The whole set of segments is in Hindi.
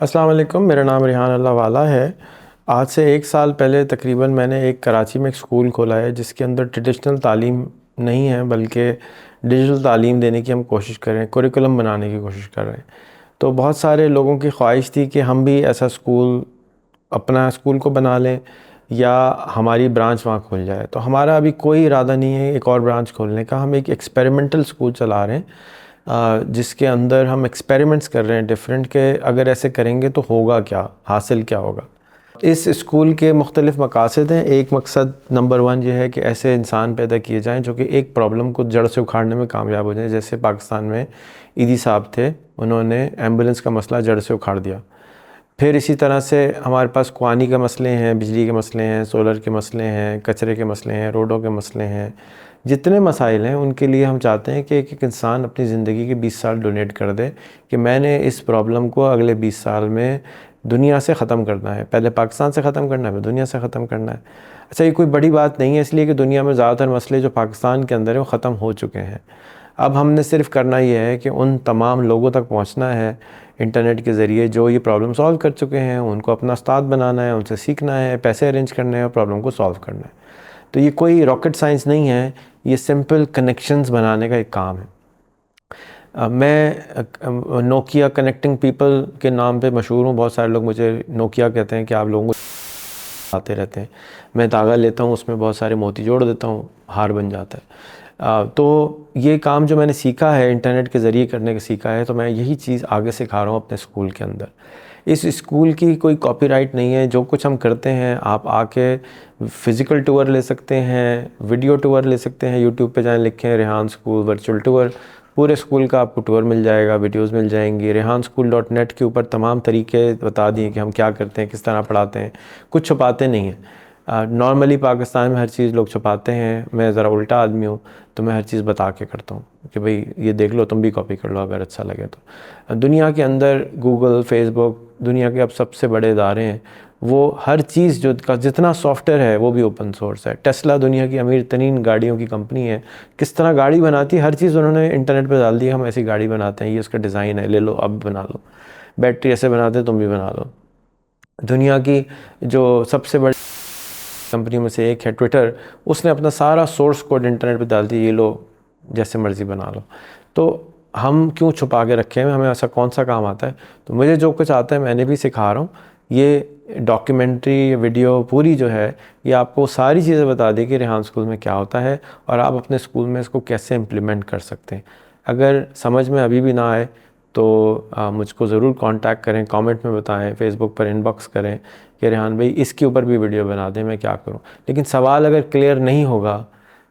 अस्सलाम वालेकुम, मेरा नाम रेहान अल्लाह वाला है। आज से 1 साल पहले तकरीबन मैंने एक कराची में एक स्कूल खोला है जिसके अंदर ट्रेडिशनल तालीम नहीं है बल्कि डिजिटल तालीम देने की हम कोशिश कर रहे हैं, करिकुलम बनाने की कोशिश कर रहे हैं। तो बहुत सारे लोगों की ख्वाहिश थी कि हम भी ऐसा स्कूल अपना स्कूल को बना लें या हमारी ब्रांच वहाँ खुल जाए। तो हमारा अभी कोई इरादा नहीं है एक और ब्रांच खोलने का। हम एक एक्सपेरिमेंटल स्कूल चला रहे हैं जिसके अंदर हम एक्सपेरिमेंट्स कर रहे हैं डिफरेंट के अगर ऐसे करेंगे तो होगा क्या, हासिल क्या होगा। इस स्कूल के मुख्तलिफ़ मकासद हैं। एक मकसद नंबर 1 ये है कि ऐसे इंसान पैदा किए जाएँ जो कि एक प्रॉब्लम को जड़ से उखाड़ने में कामयाब हो जाएँ। जैसे पाकिस्तान में ईदी साहब थे, उन्होंने एम्बुलेंस का मसला जड़ से उखाड़ दिया। फिर इसी तरह से हमारे पास पानी के मसले हैं, बिजली के मसले हैं, सोलर के मसले हैं, कचरे के मसले हैं, रोडों के मसले हैं। जितने मसाइल हैं उनके लिए हम चाहते हैं कि एक इंसान अपनी ज़िंदगी के 20 साल डोनेट कर दे कि मैंने इस प्रॉब्लम को अगले 20 साल में दुनिया से ख़त्म करना है। पहले पाकिस्तान से ख़त्म करना है, फिर दुनिया से ख़त्म करना है। अच्छा, ये कोई बड़ी बात नहीं है इसलिए कि दुनिया में ज़्यादातर मसले जो पाकिस्तान के अंदर है वो ख़त्म हो चुके हैं। अब हमने सिर्फ़ करना ये है कि उन तमाम लोगों तक पहुँचना है इंटरनेट के ज़रिए जो ये प्रॉब्लम सॉल्व कर चुके हैं। उनको अपना उस्ताद बनाना है, उनसे सीखना है, पैसे अरेंज करने हैं और प्रॉब्लम को सॉल्व करना है। तो ये कोई रॉकेट साइंस नहीं है, ये सिंपल कनेक्शंस बनाने का एक काम है। मैं नोकिया कनेक्टिंग पीपल के नाम पे मशहूर हूँ। बहुत सारे लोग मुझे नोकिया कहते हैं कि आप लोगों को आते रहते हैं। मैं धागा लेता हूँ, उसमें बहुत सारे मोती जोड़ देता हूँ, हार बन जाता है। तो ये काम जो मैंने सीखा है इंटरनेट के ज़रिए करने का सीखा है, तो मैं यही चीज़ आगे सिखा रहा हूँ अपने स्कूल के अंदर। इस स्कूल की कोई कॉपीराइट नहीं है। जो कुछ हम करते हैं आप आके फ़िज़िकल टूर ले सकते हैं, वीडियो टूर ले सकते हैं। यूट्यूब पे जाएँ, लिखें रेहान स्कूल वर्चुअल टूर, पूरे स्कूल का आपको टूर मिल जाएगा, वीडियोस मिल जाएंगी। rehanschool.net के ऊपर तमाम तरीके बता दिए कि हम क्या करते हैं, किस तरह पढ़ाते हैं। कुछ छुपाते नहीं हैं। नॉर्मली पाकिस्तान में हर चीज़ लोग छुपाते हैं, मैं ज़रा उल्टा आदमी हूँ तो मैं हर चीज़ बता के करता हूँ कि भाई ये देख लो, तुम भी कॉपी कर लो अगर अच्छा लगे तो। दुनिया के अंदर गूगल, फेसबुक, दुनिया के अब सबसे बड़े इदारे हैं, वो हर चीज़ जो का जितना सॉफ्टवेयर है वो भी ओपन सोर्स है। टेस्ला दुनिया की अमीर तरीन गाड़ियों की कंपनी है, किस तरह गाड़ी बनाती है हर चीज़ उन्होंने इंटरनेट पर डाल दी, हम ऐसी गाड़ी बनाते हैं, ये उसका डिज़ाइन है, ले लो अब बना लो। बैटरी ऐसे बनाते हैं, तुम भी बना लो। दुनिया की जो सबसे बड़ी कंपनी में से एक है ट्विटर, उसने अपना सारा सोर्स कोड इंटरनेट पे डाल दिया, ये लो जैसे मर्ज़ी बना लो। तो हम क्यों छुपा के रखे हैं, हमें ऐसा कौन सा काम आता है। तो मुझे जो कुछ आता है मैंने भी सिखा रहा हूँ। ये डॉक्यूमेंट्री वीडियो पूरी जो है ये आपको सारी चीज़ें बता देगी रेहान स्कूल में क्या होता है और आप अपने स्कूल में इसको कैसे इम्प्लीमेंट कर सकते हैं। अगर समझ में अभी भी ना आए तो मुझको ज़रूर कांटेक्ट करें, कमेंट में बताएं, फेसबुक पर इनबॉक्स करें कि रेहान भाई इसके ऊपर भी वीडियो बना दें, मैं क्या करूं। लेकिन सवाल अगर क्लियर नहीं होगा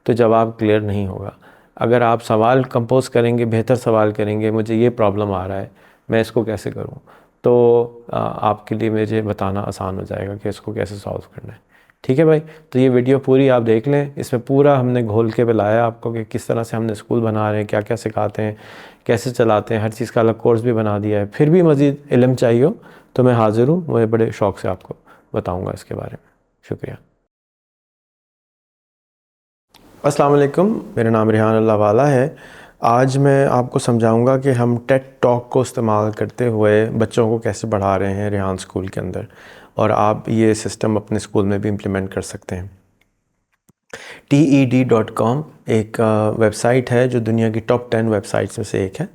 तो जवाब क्लियर नहीं होगा। अगर आप सवाल कंपोज करेंगे, बेहतर सवाल करेंगे, मुझे ये प्रॉब्लम आ रहा है, मैं इसको कैसे करूं, तो आपके लिए मुझे बताना आसान हो जाएगा कि इसको कैसे सॉल्व करना है। ठीक है भाई, तो ये वीडियो पूरी आप देख लें। इसमें पूरा हमने घोल के बताया आपको कि किस तरह से हमने स्कूल बना रहे हैं, क्या क्या सिखाते हैं, कैसे चलाते हैं, हर चीज़ का अलग कोर्स भी बना दिया है। फिर भी मज़ीद इल्म चाहिए हो तो मैं हाज़िर हूँ, मैं बड़े शौक़ से आपको बताऊँगा इसके बारे में। शुक्रिया। अस्सलाम वालेकुम, मेरा नाम रेहान अल्लाह वाला है। आज मैं आपको समझाऊंगा कि हम टेड टॉक को इस्तेमाल करते हुए बच्चों को कैसे पढ़ा रहे हैं रेहान स्कूल के अंदर, और आप ये सिस्टम अपने स्कूल में भी इम्प्लीमेंट कर सकते हैं। TED.com एक वेबसाइट है जो दुनिया की टॉप 10 वेबसाइट्स में से एक है,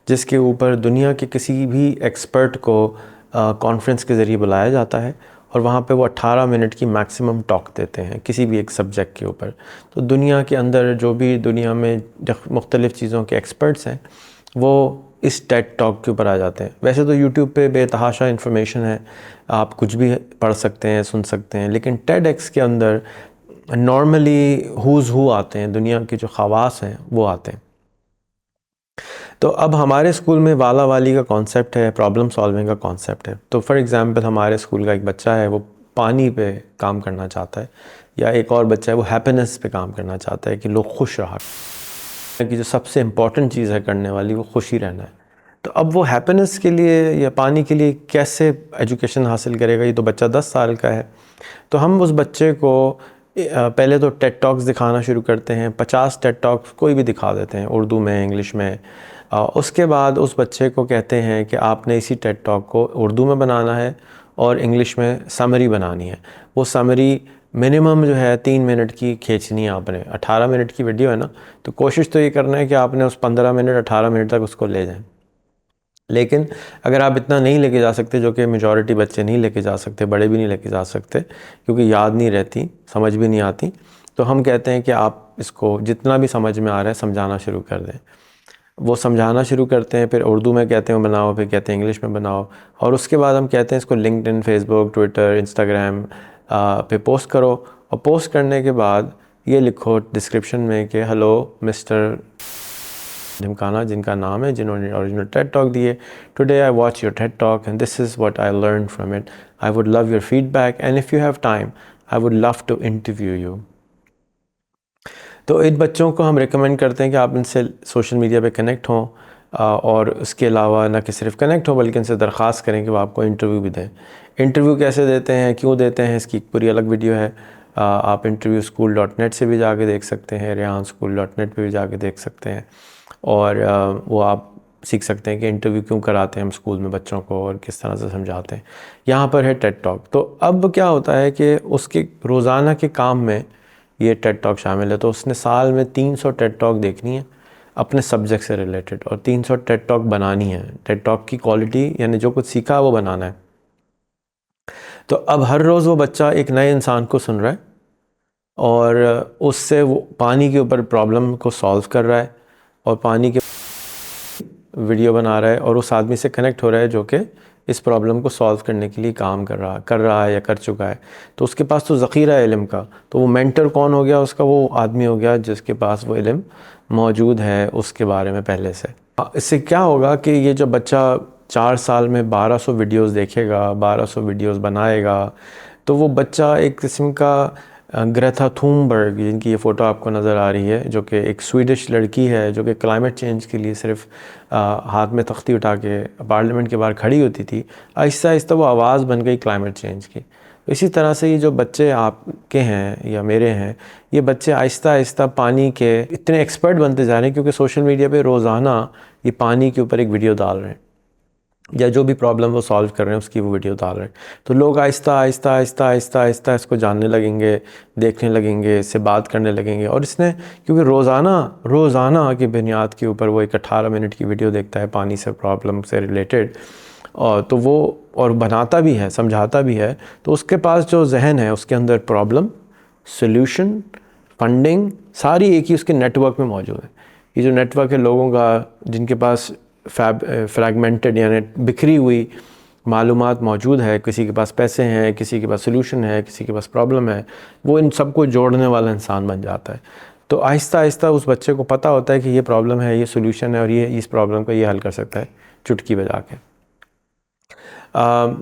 जिसके ऊपर दुनिया के किसी भी एक्सपर्ट को कॉन्फ्रेंस के ज़रिए बुलाया जाता है और वहाँ पे वो 18 मिनट की मैक्सिमम टॉक देते हैं किसी भी एक सब्जेक्ट के ऊपर। तो दुनिया के अंदर जो भी दुनिया में मुख्तलिफ़ चीज़ों के एक्सपर्ट्स हैं वो इस टेड टॉक के ऊपर आ जाते हैं। वैसे तो यूट्यूब पे बेतहाशा इन्फॉर्मेशन है, आप कुछ भी पढ़ सकते हैं, सुन सकते हैं, लेकिन टेडएक्स के अंदर नॉर्मली हुज़ हू आते हैं, दुनिया के जो ख़वास हैं वो आते हैं। तो अब हमारे स्कूल में वाला वाली का कॉन्सेप्ट है, प्रॉब्लम सॉल्विंग का कॉन्सेप्ट है। तो फॉर एग्ज़ाम्पल हमारे स्कूल का एक बच्चा है, वो पानी पे काम करना चाहता है, या एक और बच्चा है वो हैप्पीनेस पे काम करना चाहता है कि लोग खुश रहा, कि जो सबसे इम्पॉर्टेंट चीज़ है करने वाली वो खुशी रहना है। तो अब वो हैप्पीनेस के लिए या पानी के लिए कैसे एजुकेशन हासिल करेगा, ये तो बच्चा 10 साल का है। तो हम उस बच्चे को पहले तो टेड टॉक्स दिखाना शुरू करते हैं। 50 टेड टॉक्स कोई भी दिखा देते हैं, उर्दू में, इंग्लिश में, उसके बाद उस बच्चे को कहते हैं कि आपने इसी टेड टॉक को उर्दू में बनाना है और इंग्लिश में समरी बनानी है। वो समरी मिनिमम जो है 3 मिनट की खींचनी है आपने। 18 मिनट की वीडियो है ना, तो कोशिश तो ये करना है कि आपने उस 15 मिनट 18 मिनट तक उसको ले जाएं। लेकिन अगर आप इतना नहीं लेके जा सकते, जो कि मेजॉरिटी बच्चे नहीं लेके जा सकते, बड़े भी नहीं लेके जा सकते क्योंकि याद नहीं रहती, समझ भी नहीं आती, तो हम कहते हैं कि आप इसको जितना भी समझ में आ रहा है समझाना शुरू कर दें। वो समझाना शुरू करते हैं, फिर उर्दू में कहते हैं बनाओ, फिर कहते हैं इंग्लिश में बनाओ, और उसके बाद हम कहते हैं इसको लिंक्डइन, फेसबुक, ट्विटर, इंस्टाग्राम पे पोस्ट करो। और पोस्ट करने के बाद ये लिखो डिस्क्रिप्शन में कि हेलो मिस्टर ढिमकाना, जिनका नाम है, जिन्होंने ओरिजिनल टेड टॉक दिए, today I watch your TED talk and this is what I learn from it. I would love your feedback and if you have time I would love to interview you. तो इन बच्चों को हम रिकमेंड करते हैं कि आप इनसे सोशल मीडिया पे कनेक्ट हों, और उसके अलावा न कि सिर्फ कनेक्ट हो बल्कि इनसे दरख्वास्त करें कि वो आपको इंटरव्यू भी दें। इंटरव्यू कैसे देते हैं, क्यों देते हैं, इसकी पूरी अलग वीडियो है। आप interviewschool.net से भी जाके देख सकते हैं, rehanschool.net पे भी जाके देख सकते हैं, और वो आप सीख सकते हैं कि इंटरव्यू क्यों कराते हैं हम स्कूल में बच्चों को और किस तरह से समझाते हैं। यहाँ पर है टेड टॉक। तो अब क्या होता है कि उसके रोज़ाना के काम में ये टेड टॉक शामिल है, तो उसने साल में 300 टेड टॉक देखनी है अपने सब्जेक्ट से रिलेटेड, और 300 टेड टॉक बनानी है। टेड टॉक की क्वालिटी यानी जो कुछ सीखा वो बनाना है। तो अब हर रोज़ वो बच्चा एक नए इंसान को सुन रहा है और उससे वो पानी के ऊपर प्रॉब्लम को सॉल्व कर रहा है और पानी के वीडियो बना रहा है और उस आदमी से कनेक्ट हो रहा है जो कि इस प्रॉब्लम को सॉल्व करने के लिए काम कर रहा है या कर चुका है। तो उसके पास तो ज़ख़ीरा है इल्म का। तो वो मेंटर कौन हो गया उसका? वो आदमी हो गया जिसके पास वो इल्म मौजूद है उसके बारे में पहले से। इससे क्या होगा कि ये जो बच्चा 4 साल में 1200 वीडियोस देखेगा, 1200 वीडियोस बनाएगा, तो वो बच्चा एक किस्म का ग्रेथा थूनबर्ग, जिनकी ये फ़ोटो आपको नज़र आ रही है, जो कि एक स्वीडिश लड़की है जो कि क्लाइमेट चेंज के लिए सिर्फ हाथ में तख्ती उठा के पार्लियामेंट के बाहर खड़ी होती थी। आहिस्ता आहिस्ता वो आवाज़ बन गई क्लाइमेट चेंज की। इसी तरह से ये जो बच्चे आपके हैं या मेरे हैं, ये बच्चे आहिस्ता आहिस्ता पानी के इतने एक्सपर्ट बनते जा रहे हैं क्योंकि सोशल मीडिया पे रोज़ाना ये पानी के ऊपर एक वीडियो डाल रहे हैं या जो भी प्रॉब्लम वो सॉल्व कर रहे हैं उसकी वो वीडियो डाल रहे हैं। तो लोग आहिस्ता आहिस्ता आहिस्ता आहिस्ता आहिस्ता इसको जानने लगेंगे, देखने लगेंगे, इससे बात करने लगेंगे। और इसने क्योंकि रोज़ाना की बुनियाद के ऊपर वो एक 18 मिनट की वीडियो देखता है पानी से प्रॉब्लम से रिलेटेड, और तो वो और बनाता भी है, समझाता भी है, तो उसके पास जो जहन है उसके अंदर प्रॉब्लम, सोल्यूशन, फंडिंग सारी एक ही उसके नेटवर्क में मौजूद है। ये जो नेटवर्क है लोगों का जिनके पास फ्रैगमेंटेड यानी बिखरी हुई मालूमात मौजूद है, किसी के पास पैसे हैं, किसी के पास सोल्यूशन है, किसी के पास प्रॉब्लम है, वो इन सबको जोड़ने वाला इंसान बन जाता है। तो आहिस्ता आहिस्ता उस बच्चे को पता होता है कि ये प्रॉब्लम है, ये सोल्यूशन है, और ये इस प्रॉब्लम को ये हल कर सकता है चुटकी बजा के।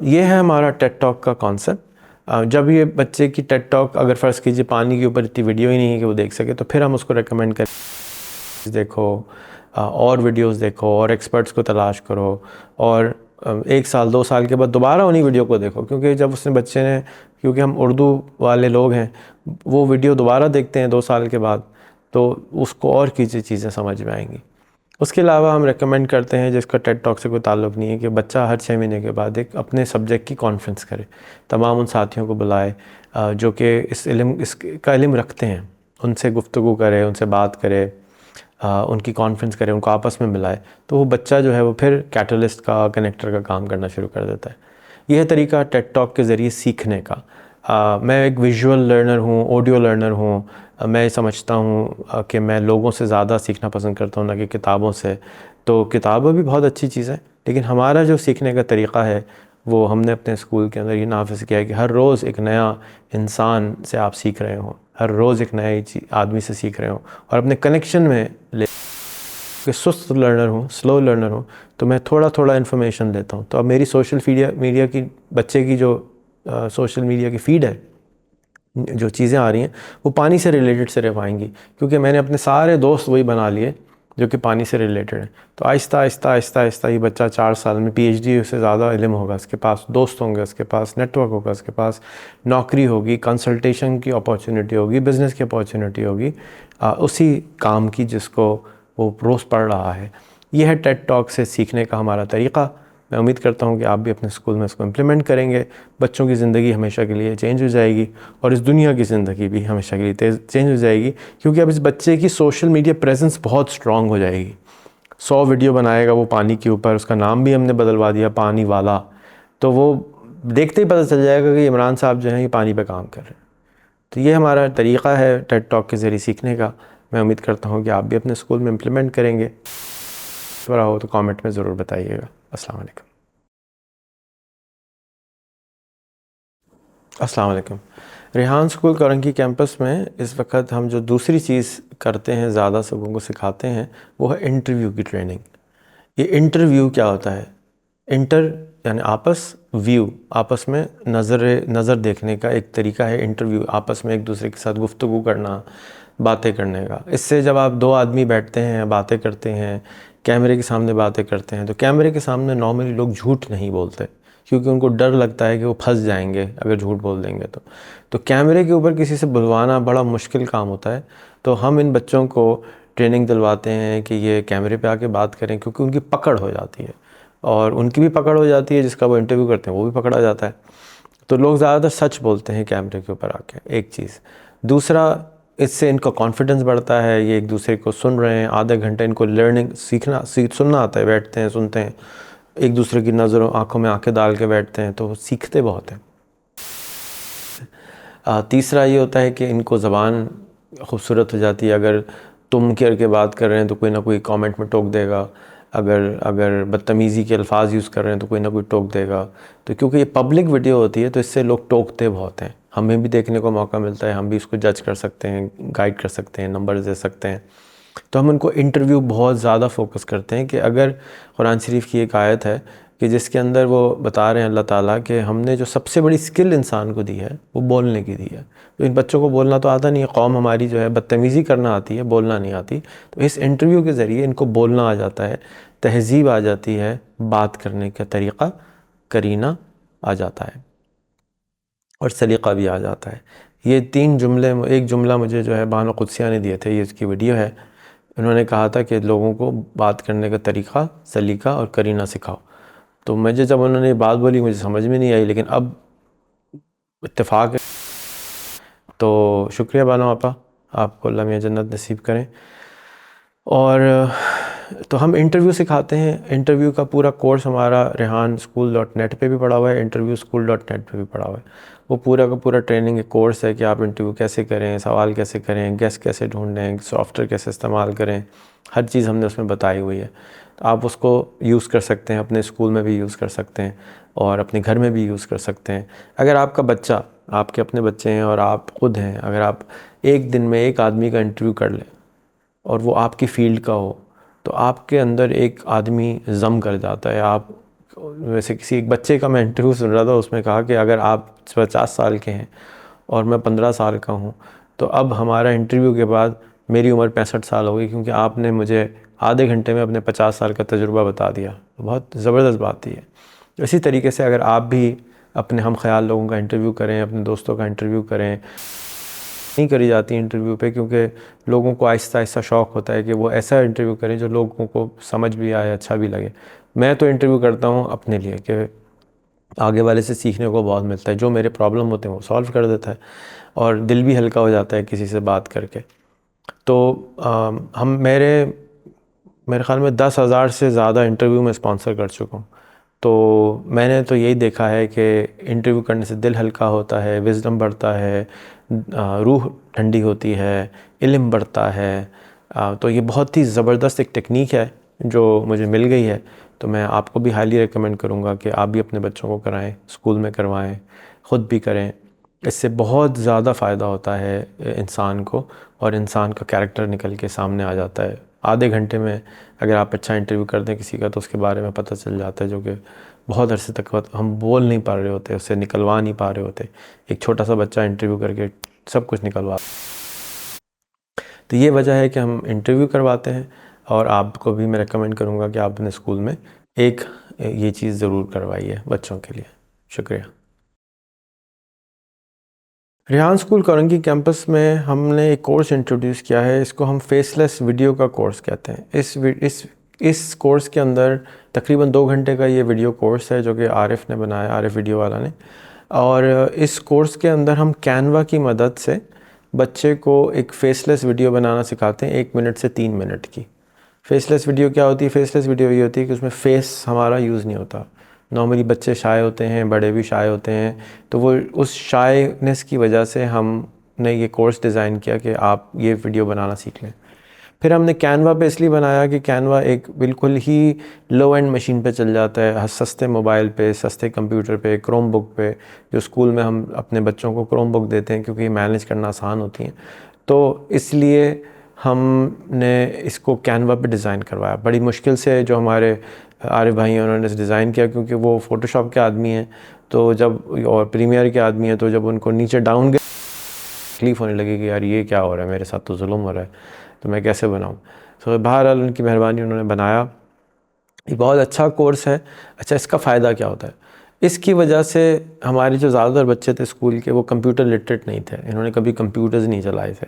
ये है हमारा टेड टॉक का कॉन्सेप्ट। जब ये बच्चे की टेड टॉक अगर फ़र्ज़ कीजिए पानी के ऊपर इतनी वीडियो ही नहीं है कि वो देख सके, तो फिर हम उसको रेकमेंड करें देखो और वीडियोस देखो और एक्सपर्ट्स को तलाश करो, और 1 साल 2 साल के बाद दोबारा उन्हीं वीडियो को देखो, क्योंकि जब उसने बच्चे ने, क्योंकि हम उर्दू वाले लोग हैं, वो वीडियो दोबारा देखते हैं 2 साल के बाद, तो उसको और चीज़ें समझ में आएंगी। उसके अलावा हम रेकमेंड करते हैं, जिसका टेड टॉक से कोई ताल्लुक़ नहीं है, कि बच्चा हर 6 महीने के बाद एक अपने सब्जेक्ट की कॉन्फ्रेंस करे, तमाम उन साथियों को बुलाए जो कि इसका इल्म रखते हैं, उनसे गुफ्तगू करे, उनसे बात करे, उनकी कॉन्फ्रेंस करे, उनको आपस में मिलाए, तो वो बच्चा जो है वो फिर कैटलिस्ट का, कनेक्टर का काम करना शुरू कर देता है। यह है तरीका टेड टॉक के ज़रिए सीखने का। मैं एक विजुअल लर्नर हूँ, ऑडियो लर्नर हूँ। मैं समझता हूँ कि मैं लोगों से ज़्यादा सीखना पसंद करता हूँ ना कि किताबों से। तो किताबें भी बहुत अच्छी चीज़ है, लेकिन हमारा जो सीखने का तरीक़ा है वो हमने अपने स्कूल के अंदर ये नाफिज किया है कि हर रोज़ एक नया इंसान से आप सीख रहे हो, हर रोज़ एक नए आदमी से सीख रहे हो, और अपने कनेक्शन में ले कि सुस्त लर्नर हूँ, स्लो लर्नर हूँ, तो मैं थोड़ा थोड़ा इन्फॉर्मेशन लेता हूँ। तो अब मेरी सोशल मीडिया की बच्चे की जो सोशल मीडिया की फ़ीड है, जो चीज़ें आ रही हैं वो पानी से रिलेटेड सिर्फ आएंगी, क्योंकि मैंने अपने सारे दोस्त वही बना लिए जो कि पानी से रिलेटेड है। तो आहिस्ता आहिस्ता आहिस्ता आहिस्ता ये बच्चा 4 साल में PhD से ज़्यादा इल्म होगा, उसके पास दोस्त होंगे, उसके पास नेटवर्क होगा, उसके पास नौकरी होगी, कंसल्टेशन की अपॉर्चुनिटी होगी, बिज़नेस की अपॉर्चुनिटी होगी, उसी काम की जिसको वो रोज़ पढ़ रहा है। ये है टेड टॉक से सीखने का हमारा तरीक़ा। मैं उम्मीद करता हूँ कि आप भी अपने स्कूल में इसको इम्प्लीमेंट करेंगे। बच्चों की ज़िंदगी हमेशा के लिए चेंज हो जाएगी और इस दुनिया की ज़िंदगी भी हमेशा के लिए चेंज हो जाएगी, क्योंकि अब इस बच्चे की सोशल मीडिया प्रेजेंस बहुत स्ट्रॉन्ग हो जाएगी। 100 वीडियो बनाएगा वो पानी के ऊपर, उसका नाम भी हमने बदलवा दिया पानी वाला, तो वो देखते ही पता चल जाएगा कि इमरान साहब जो हैं ये पानी पे काम कर रहे हैं। तो ये हमारा तरीक़ा है टेड टॉक के ज़रिए सीखने का। मैं उम्मीद करता हूँ कि आप भी अपने स्कूल में इम्प्लीमेंट करेंगे। थोड़ा हो तो कमेंट में ज़रूर बताइएगा। अस्सलाम वालेकुम। अस्सलाम वालेकुम। रेहान स्कूल करंगी कैंपस में इस वक्त हम जो दूसरी चीज़ करते हैं, ज़्यादा लोगों को सिखाते हैं, वो है इंटरव्यू की ट्रेनिंग। ये इंटरव्यू क्या होता है? इंटर यानी आपस, व्यू आपस में नज़र देखने का एक तरीका है। इंटरव्यू आपस में एक दूसरे के साथ गुफ्तगू करना, बातें करने का। इससे जब आप दो आदमी बैठते हैं, बातें करते हैं, कैमरे के सामने बातें करते हैं, तो कैमरे के सामने नॉर्मली लोग झूठ नहीं बोलते, क्योंकि उनको डर लगता है कि वो फंस जाएंगे अगर झूठ बोल देंगे तो कैमरे के ऊपर किसी से बुलवाना बड़ा मुश्किल काम होता है। तो हम इन बच्चों को ट्रेनिंग दिलवाते हैं कि ये कैमरे पे आके बात करें, क्योंकि उनकी पकड़ हो जाती है और उनकी भी पकड़ हो जाती है, जिसका वो इंटरव्यू करते हैं वो भी पकड़ा जाता है। तो लोग ज़्यादातर सच बोलते हैं कैमरे के ऊपर आके, एक चीज़। दूसरा, इससे इनका कॉन्फिडेंस बढ़ता है, ये एक दूसरे को सुन रहे हैं, आधे घंटे इनको लर्निंग सुनना आता है, बैठते हैं सुनते हैं, एक दूसरे की नज़रों आंखों में आंखें डाल के बैठते हैं, तो सीखते बहुत हैं। तीसरा ये होता है कि इनको ज़बान खूबसूरत हो जाती है। अगर तुम करके बात कर रहे हैं तो कोई ना कोई कमेंट में टोक देगा, अगर बदतमीज़ी के अल्फाज यूज़ कर रहे हैं तो कोई ना कोई टोक देगा। तो क्योंकि ये पब्लिक वीडियो होती है तो इससे लोग टोकते बहुत हैं। हमें भी देखने को मौका मिलता है, हम भी इसको जज कर सकते हैं, गाइड कर सकते हैं, नंबर दे सकते हैं। तो हम उनको इंटरव्यू बहुत ज़्यादा फोकस करते हैं कि अगर कुरान शरीफ की एक आयत है कि जिसके अंदर वो बता रहे हैं अल्लाह ताला कि हमने जो सबसे बड़ी स्किल इंसान को दी है वो बोलने की दी है। तो इन बच्चों को बोलना तो आता नहीं है, कौम हमारी जो है बदतमीज़ी करना आती है, बोलना नहीं आती। तो इस इंटरव्यू के ज़रिए इनको बोलना आ जाता है, तहज़ीब आ जाती है, बात करने का तरीक़ा, करीना आ जाता है और सलीक़ा भी आ जाता है। ये 3 जुमले, एक जुमला मुझे जो है बानो कुद्सिया ने दिए थे, ये इसकी वीडियो है। उन्होंने कहा था कि लोगों को बात करने का तरीक़ा, सलीक़ा और करीना सिखाओ। तो मुझे जब उन्होंने ये बात बोली मुझे समझ में नहीं आई, लेकिन अब इत्तेफाक है। तो शुक्रिया बानो आपा, आपको अल्लाह मियां जन्नत नसीब करें। और तो हम इंटरव्यू सिखाते हैं। इंटरव्यू का पूरा कोर्स हमारा rehan-school.net पे भी पड़ा हुआ है, interviewschool.net पे भी पड़ा हुआ है। वो पूरा का पूरा ट्रेनिंग कोर्स है कि आप इंटरव्यू कैसे करें, सवाल कैसे करें, गेस्ट कैसे ढूंढें, सॉफ्टवेयर कैसे इस्तेमाल करें, हर चीज़ हमने उसमें बताई हुई है। तो आप उसको यूज़ कर सकते हैं, अपने स्कूल में भी यूज़ कर सकते हैं और अपने घर में भी यूज़ कर सकते हैं। अगर आपका बच्चा, आपके अपने बच्चे हैं और आप ख़ुद हैं, अगर आप एक दिन में एक आदमी का इंटरव्यू कर लें और वो आपकी फ़ील्ड का हो, तो आपके अंदर एक आदमी जम कर जाता है। आप वैसे किसी एक बच्चे का मैं इंटरव्यू सुन रहा था, उसमें कहा कि अगर आप 50 साल के हैं और मैं 15 साल का हूँ, तो अब हमारा इंटरव्यू के बाद मेरी उम्र 65 साल हो गई, क्योंकि आपने मुझे आधे घंटे में अपने 50 साल का तजुर्बा बता दिया। बहुत ज़बरदस्त बात थी ये। इसी तरीके से अगर आप भी अपने हम ख्याल लोगों का इंटरव्यू करें, अपने दोस्तों का इंटरव्यू करें, नहीं करी जाती इंटरव्यू पे, क्योंकि लोगों को आहिस्ता आहिस्ता शौक़ होता है कि वो ऐसा इंटरव्यू करें जो लोगों को समझ भी आए, अच्छा भी लगे। मैं तो इंटरव्यू करता हूँ अपने लिए कि आगे वाले से सीखने को बहुत मिलता है, जो मेरे प्रॉब्लम होते हैं वो सॉल्व कर देता है और दिल भी हल्का हो जाता है किसी से बात करके। तो हम मेरे ख़्याल में 10,000 से ज़्यादा इंटरव्यू में स्पॉन्सर कर चुका हूँ। तो मैंने तो यही देखा है कि इंटरव्यू करने से दिल हल्का होता है, विज़डम बढ़ता है, रूह ठंडी होती है, इल्म बढ़ता है। तो ये बहुत ही ज़बरदस्त एक टेक्निक है जो मुझे मिल गई है। तो मैं आपको भी हाईली रिकमेंड करूँगा कि आप भी अपने बच्चों को कराएं, स्कूल में करवाएं, ख़ुद भी करें। इससे बहुत ज़्यादा फ़ायदा होता है इंसान को और इंसान का कैरेक्टर निकल के सामने आ जाता है। आधे घंटे में अगर आप अच्छा इंटरव्यू कर दें किसी का, तो उसके बारे में पता चल जाता है, जो कि बहुत अरसे तक हम बोल नहीं पा रहे होते, उससे निकलवा नहीं पा रहे होते। एक छोटा सा बच्चा इंटरव्यू करके सब कुछ निकलवा। तो ये वजह है कि हम इंटरव्यू करवाते हैं और आपको भी मैं रेकमेंड करूँगा कि आप अपने स्कूल में एक ये चीज़ ज़रूर करवाइए बच्चों के लिए। शुक्रिया। रेहान स्कूल करंगी कैंपस में हमने एक कोर्स इंट्रोड्यूस किया है, इसको हम फेसलेस वीडियो का कोर्स कहते हैं। इस कोर्स के अंदर तकरीबन 2 घंटे का ये वीडियो कोर्स है जो कि आरिफ ने बनाया, आरिफ वीडियो वाला ने। और इस कोर्स के अंदर हम कैनवा की मदद से बच्चे को एक फेसलेस वीडियो बनाना सिखाते हैं, 1 मिनट से 3 मिनट की। फेसलेस वीडियो क्या होती है? फेसलेस वीडियो ये होती है कि उसमें फेस हमारा यूज़ नहीं होता। नॉर्मली बच्चे शाय होते हैं, बड़े भी शाय होते हैं, तो वो उस शायनेस की वजह से हमने ये कोर्स डिज़ाइन किया कि आप ये वीडियो बनाना सीख लें। फिर हमने कैनवा पे इसलिए बनाया कि कैनवा एक बिल्कुल ही लो एंड मशीन पे चल जाता है, सस्ते मोबाइल पे, सस्ते कंप्यूटर पे, क्रोम बुक पे, जो स्कूल में हम अपने बच्चों को क्रोम बुक देते हैं क्योंकि मैनेज करना आसान होती हैं। तो इसलिए हमने इसको कैनवा पे डिज़ाइन करवाया। बड़ी मुश्किल से जो हमारे आरिफ भाई हैं उन्होंने डिज़ाइन किया, क्योंकि वो फ़ोटोशॉप के आदमी हैं, तो जब और प्रीमियर के आदमी हैं, तो जब उनको नीचे डाउन तकलीफ़ होने लगी कि यार ये क्या हो रहा है, मेरे साथ तो जुल्म हो रहा है, तो मैं कैसे बनाऊँ। तो बहरहाल उनकी मेहरबानी, उन्होंने बनाया। ये बहुत अच्छा कोर्स है। अच्छा, इसका फ़ायदा क्या होता है? इसकी वजह से हमारे जो ज़्यादातर बच्चे थे स्कूल के, वो कंप्यूटर लिटरेट नहीं थे, इन्होंने कभी कंप्यूटर्स नहीं चलाए थे,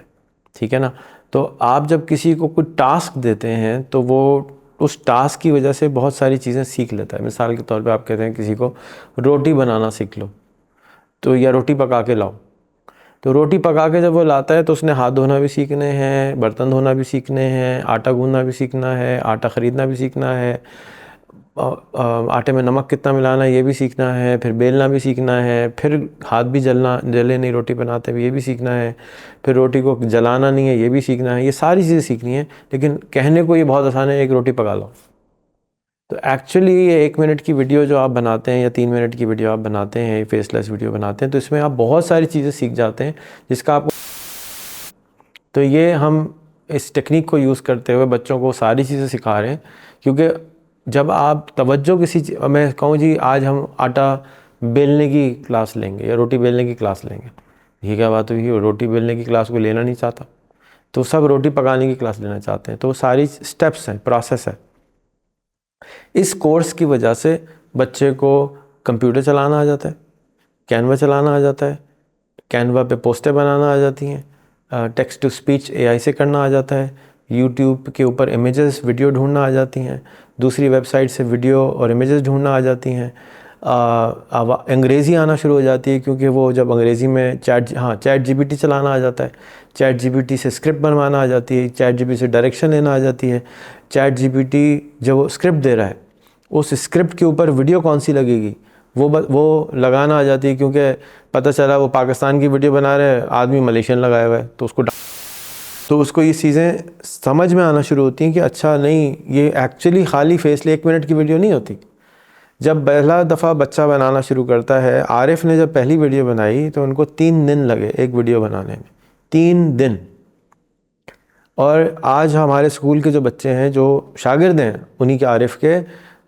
ठीक है ना। तो आप जब किसी को कोई टास्क देते हैं तो वो उस टास्क की वजह से बहुत सारी चीज़ें सीख लेता है। मिसाल के तौर पे आप कहते हैं किसी को रोटी बनाना सीख लो, तो या रोटी पका के लाओ, तो रोटी पका के जब वो लाता है तो उसने हाथ धोना भी सीखने हैं, बर्तन धोना भी सीखने हैं, आटा गूंदना भी सीखना है, आटा ख़रीदना भी सीखना है, आटे में नमक कितना मिलाना है ये भी सीखना है, फिर बेलना भी सीखना है, फिर हाथ भी जले नहीं रोटी बनाते हुए ये भी सीखना है, फिर रोटी को जलाना नहीं है ये भी सीखना है। ये सारी चीज़ें सीखनी है, लेकिन कहने को ये बहुत आसान है, एक रोटी पका लो। तो एक्चुअली ये 1 मिनट की वीडियो जो आप बनाते हैं या 3 मिनट की वीडियो आप बनाते हैं, फेसलेस वीडियो बनाते हैं, तो इसमें आप बहुत सारी चीज़ें सीख जाते हैं जिसका आपको। तो ये हम इस टेक्निक को यूज़ करते हुए बच्चों को सारी चीज़ें सिखा रहे हैं, क्योंकि जब आप तवज्जो किसी मैं कहूँ जी आज हम आटा बेलने की क्लास लेंगे या रोटी बेलने की क्लास लेंगे, ये क्या बात हुई? रोटी बेलने की क्लास को लेना नहीं चाहता, तो सब रोटी पकाने की क्लास लेना चाहते हैं। तो सारी स्टेप्स हैं, प्रोसेस है। इस कोर्स की वजह से बच्चे को कंप्यूटर चलाना आ जाता है, कैनवा चलाना आ जाता है, कैनवा पे पोस्टें बनाना आ जाती हैं, टेक्स्ट टू स्पीच AI से करना आ जाता है, यूट्यूब के ऊपर इमेजेस वीडियो ढूंढना आ जाती हैं, दूसरी वेबसाइट से वीडियो और इमेजेस ढूंढना आ जाती हैं। अंग्रेज़ी आना शुरू हो जाती है, क्योंकि वो जब अंग्रेज़ी में चैट GPT चलाना आ जाता है, चैट GPT से स्क्रिप्ट बनवाना आ जाती है, चैट GPT से डायरेक्शन लेना आ जाती है। चैट GPT जब वो स्क्रिप्ट दे रहा है, उस स्क्रिप्ट के ऊपर वीडियो कौन सी लगेगी वो लगाना आ जाती है, क्योंकि पता चला वो पाकिस्तान की वीडियो बना रहे हैं, आदमी मलेशियन लगाया हुआ है, तो उसको ये चीज़ें समझ में आना शुरू होती हैं कि अच्छा नहीं, ये एक्चुअली खाली फेसली 1 मिनट की वीडियो नहीं होती। जब पहला दफ़ा बच्चा बनाना शुरू करता है, आरिफ ने जब पहली वीडियो बनाई तो उनको 3 दिन लगे एक वीडियो बनाने में, 3 दिन। और आज हमारे स्कूल के जो बच्चे हैं, जो शागिर्द हैं उन्हीं के आरिफ के,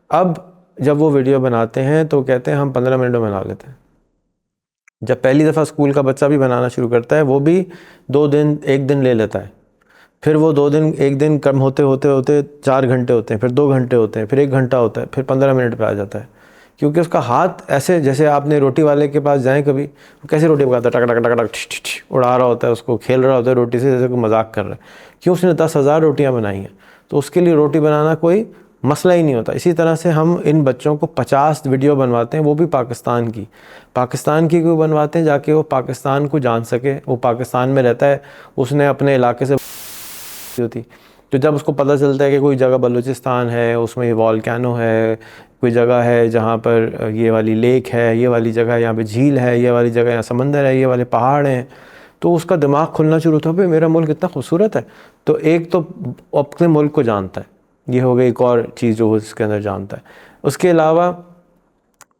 अब जब वो वीडियो बनाते हैं तो कहते हैं हम 15 मिनट में बना लेते हैं। जब पहली दफ़ा स्कूल का बच्चा भी बनाना शुरू करता है, वो भी 2 दिन 1 दिन ले लेता है, फिर वो 2 दिन 1 दिन कम होते होते 4 घंटे होते हैं, फिर 2 घंटे होते हैं, फिर 1 घंटा होता है, फिर 15 मिनट पे आ जाता है। क्योंकि उसका हाथ ऐसे, जैसे आपने रोटी वाले के पास जाएं कभी, वो कैसे रोटी पकाता है, टक टक टक टक उड़ा रहा होता है, उसको खेल रहा होता है रोटी से, जैसे कोई मजाक कर रहा है। क्यों? उसने 10,000 रोटियाँ बनाई हैं, तो उसके लिए रोटी बनाना कोई मसला ही नहीं होता। इसी तरह से हम इन बच्चों को 50 वीडियो बनवाते हैं, वो भी पाकिस्तान की क्यों बनवाते हैं? जाके वो पाकिस्तान को जान सके। वो पाकिस्तान में रहता है, उसने अपने इलाके से होती, तो जब उसको पता चलता है कि कोई जगह बलूचिस्तान है, उसमें ये वॉल्केनो है, कोई जगह है जहाँ पर ये वाली लेक है, ये वाली जगह यहाँ पे झील है, ये वाली जगह यहाँ समंदर है, ये वाले पहाड़ हैं, तो उसका दिमाग खुलना शुरू होता है, भाई मेरा मुल्क इतना खूबसूरत है। तो एक तो अपने मुल्क को जानता है, ये हो गई एक और चीज़ जो इसके अंदर जानता है। उसके अलावा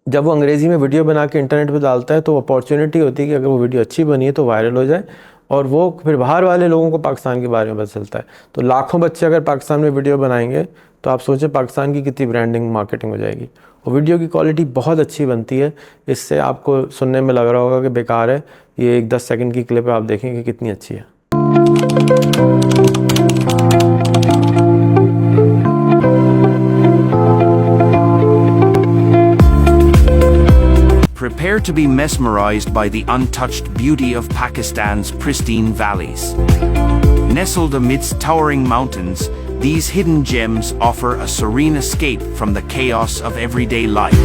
जब वो अंग्रेज़ी में वीडियो बना के इंटरनेट पे डालता है, तो अपॉर्चुनिटी होती है कि अगर वो वीडियो अच्छी बनी है तो वायरल हो जाए, और वो फिर बाहर वाले लोगों को पाकिस्तान के बारे में पता चलता है। तो लाखों बच्चे अगर पाकिस्तान में वीडियो बनाएंगे, तो आप सोचें पाकिस्तान की कितनी ब्रांडिंग मार्केटिंग हो जाएगी। और वीडियो की क्वालिटी बहुत अच्छी बनती है, इससे आपको सुनने में लग रहा होगा कि बेकार है, ये एक 10 सेकंड की क्लिप है, आप देखेंगे कितनी अच्छी है। Prepare to be mesmerized by the untouched beauty of Pakistan's pristine valleys. Nestled amidst towering mountains, These hidden gems offer a serene escape from the chaos of everyday life.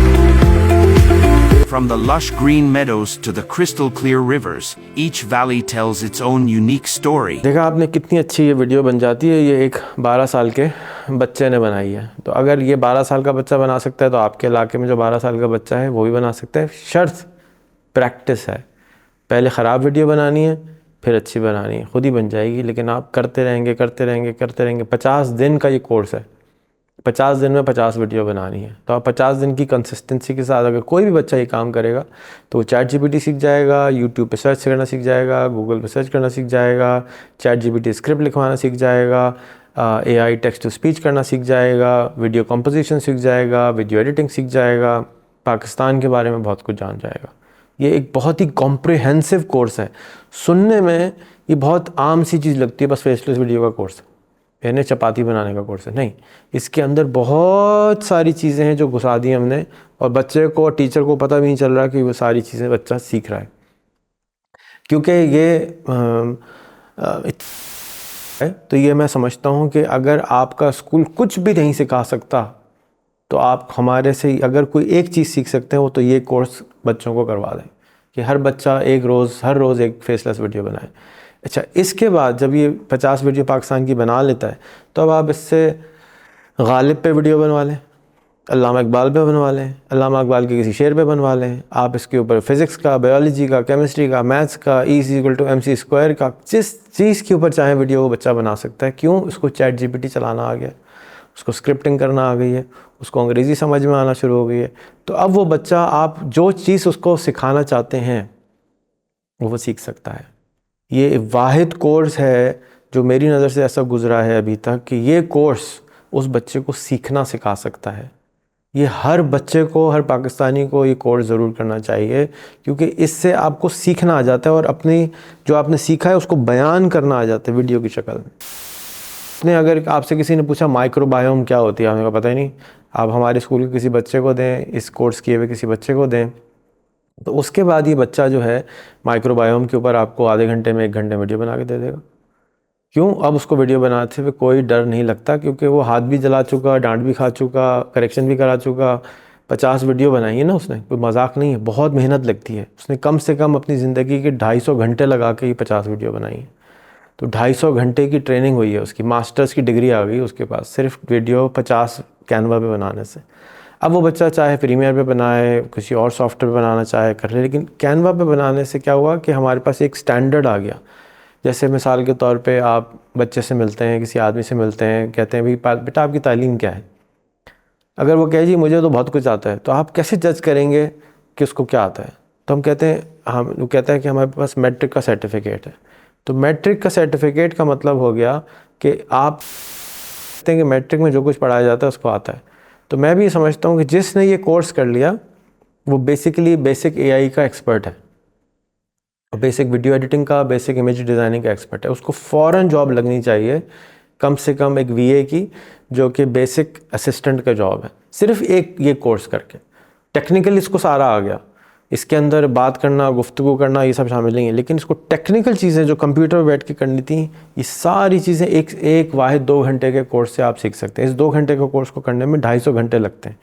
From the lush green meadows to the crystal clear rivers, each valley tells its own unique story. देखा आपने कितनी अच्छी ये वीडियो बन जाती है। ये एक 12 साल के बच्चे ने बनाई है। तो अगर ये 12 साल का बच्चा बना सकता है तो आपके इलाके में जो 12 साल का बच्चा है वो भी बना सकता है। शर्त प्रैक्टिस है। पहले ख़राब वीडियो बनानी है, फिर अच्छी बनानी है, खुद ही बन जाएगी। लेकिन आप करते रहेंगे करते रहेंगे करते रहेंगे। 50 दिन का ये कोर्स है। 50 दिन में 50 वीडियो बनानी है। तो आप 50 दिन की कंसिस्टेंसी के साथ अगर कोई भी बच्चा ये काम करेगा तो वो ChatGPT सीख जाएगा, यूट्यूब पे सर्च करना सीख जाएगा, गूगल पे सर्च करना सीख जाएगा, ChatGPT स्क्रिप्ट लिखवाना सीख जाएगा, AI टेक्स्ट टू स्पीच करना सीख जाएगा, वीडियो कंपोजिशन सीख जाएगा, वीडियो एडिटिंग सीख जाएगा, पाकिस्तान के बारे में बहुत कुछ जान जाएगा। ये एक बहुत ही कॉम्प्रिहेंसिव कोर्स है। सुनने में ये बहुत आम सी चीज़ लगती है, बस फेसलेस वीडियो का कोर्स है, यानी चपाती बनाने का कोर्स है। नहीं, इसके अंदर बहुत सारी चीज़ें हैं जो घुसा दी हमने, और बच्चे को और टीचर को पता भी नहीं चल रहा कि वो सारी चीज़ें बच्चा सीख रहा है। क्योंकि ये तो ये मैं समझता हूँ कि अगर आपका स्कूल कुछ भी नहीं सिखा सकता तो आप हमारे से अगर कोई एक चीज़ सीख सकते हैं वो तो ये कोर्स बच्चों को करवा दें कि हर बच्चा हर रोज़ एक फेसलेस वीडियो बनाए। अच्छा, इसके बाद जब ये 50 वीडियो पाकिस्तान की बना लेता है तो अब आप इससे गालिब पे वीडियो बनवा लें, अल्लामा इकबाल पे बनवा लें, अल्लामा इकबाल के किसी शेर पे बनवा लें। आप इसके ऊपर फ़िज़िक्स का, बायोलॉजी का, केमिस्ट्री का, मैथ्स का, E=mc² का, जिस चीज़ के ऊपर चाहे वीडियो वो बच्चा बना सकता है। क्यों? उसको ChatGPT चलाना आ गया, उसको स्क्रिप्टिंग करना आ गई है, उसको अंग्रेज़ी समझ में आना शुरू हो गई है। तो अब वो बच्चा आप जो चीज़ उसको सिखाना चाहते हैं वो सीख सकता है। ये वाहिद कोर्स है जो मेरी नज़र से ऐसा गुज़रा है अभी तक कि ये कोर्स उस बच्चे को सीखना सिखा सकता है। ये हर बच्चे को, हर पाकिस्तानी को ये कोर्स ज़रूर करना चाहिए, क्योंकि इससे आपको सीखना आ जाता है और अपनी जो आपने सीखा है उसको बयान करना आ जाता है वीडियो की शक्ल में। आपने अगर आपसे किसी ने पूछा माइक्रोबायोम क्या होती है, हमें पता ही नहीं। आप हमारे स्कूल के किसी बच्चे को दें, इस कोर्स किए हुए किसी बच्चे को दें, तो उसके बाद ये बच्चा जो है माइक्रोबायोम के ऊपर आपको आधे घंटे में 1 घंटे वीडियो बना के दे देगा। क्यों? अब उसको वीडियो बनाते हुए कोई डर नहीं लगता, क्योंकि वो हाथ भी जला चुका, डांट भी खा चुका, करेक्शन भी करा चुका। 50 वीडियो बनाई है ना उसने, कोई मजाक नहीं है, बहुत मेहनत लगती है। उसने कम से कम अपनी ज़िंदगी के 250 घंटे लगा के ये 50 वीडियो बनाई है। तो 250 घंटे की ट्रेनिंग हुई है उसकी, मास्टर्स की डिग्री आ गई उसके पास सिर्फ वीडियो 50 कैनवा पे बनाने से। अब वो बच्चा चाहे प्रीमियर पे बनाए, किसी और सॉफ्टवेयर बनाना चाहे कर ले, लेकिन कैनवा पे बनाने से क्या हुआ कि हमारे पास एक स्टैंडर्ड आ गया। जैसे मिसाल के तौर पे आप बच्चे से मिलते हैं, किसी आदमी से मिलते हैं, कहते हैं भाई बेटा आपकी तालीम क्या है। अगर वो कहे जी मुझे तो बहुत कुछ आता है, तो आप कैसे जज करेंगे कि उसको क्या आता है? तो हम कहते हैं, वो कहता है कि हमारे पास मैट्रिक का सर्टिफिकेट है। तो मैट्रिक का सर्टिफिकेट का मतलब हो गया कि आप कहते हैं कि मैट्रिक में जो कुछ पढ़ाया जाता है उसको आता है। तो मैं भी समझता हूँ कि जिसने ये कोर्स कर लिया वो बेसिकली बेसिक AI का एक्सपर्ट है, बेसिक वीडियो एडिटिंग का, बेसिक इमेज डिज़ाइनिंग का एक्सपर्ट है। उसको फ़ौरन जॉब लगनी चाहिए, कम से कम एक VA की, जो कि बेसिक असिस्टेंट का जॉब है, सिर्फ एक ये कोर्स करके। टेक्निकल इसको सारा आ गया, इसके अंदर बात करना, गुफ्तगू करना, ये सब शामिल नहीं है, लेकिन इसको टेक्निकल चीज़ें जो कंप्यूटर पर बैठ के करनी थी, ये सारी चीज़ें एक वाहिद 2 घंटे के कोर्स से आप सीख सकते हैं। इस 2 घंटे के कोर्स को करने में 250 घंटे लगते हैं।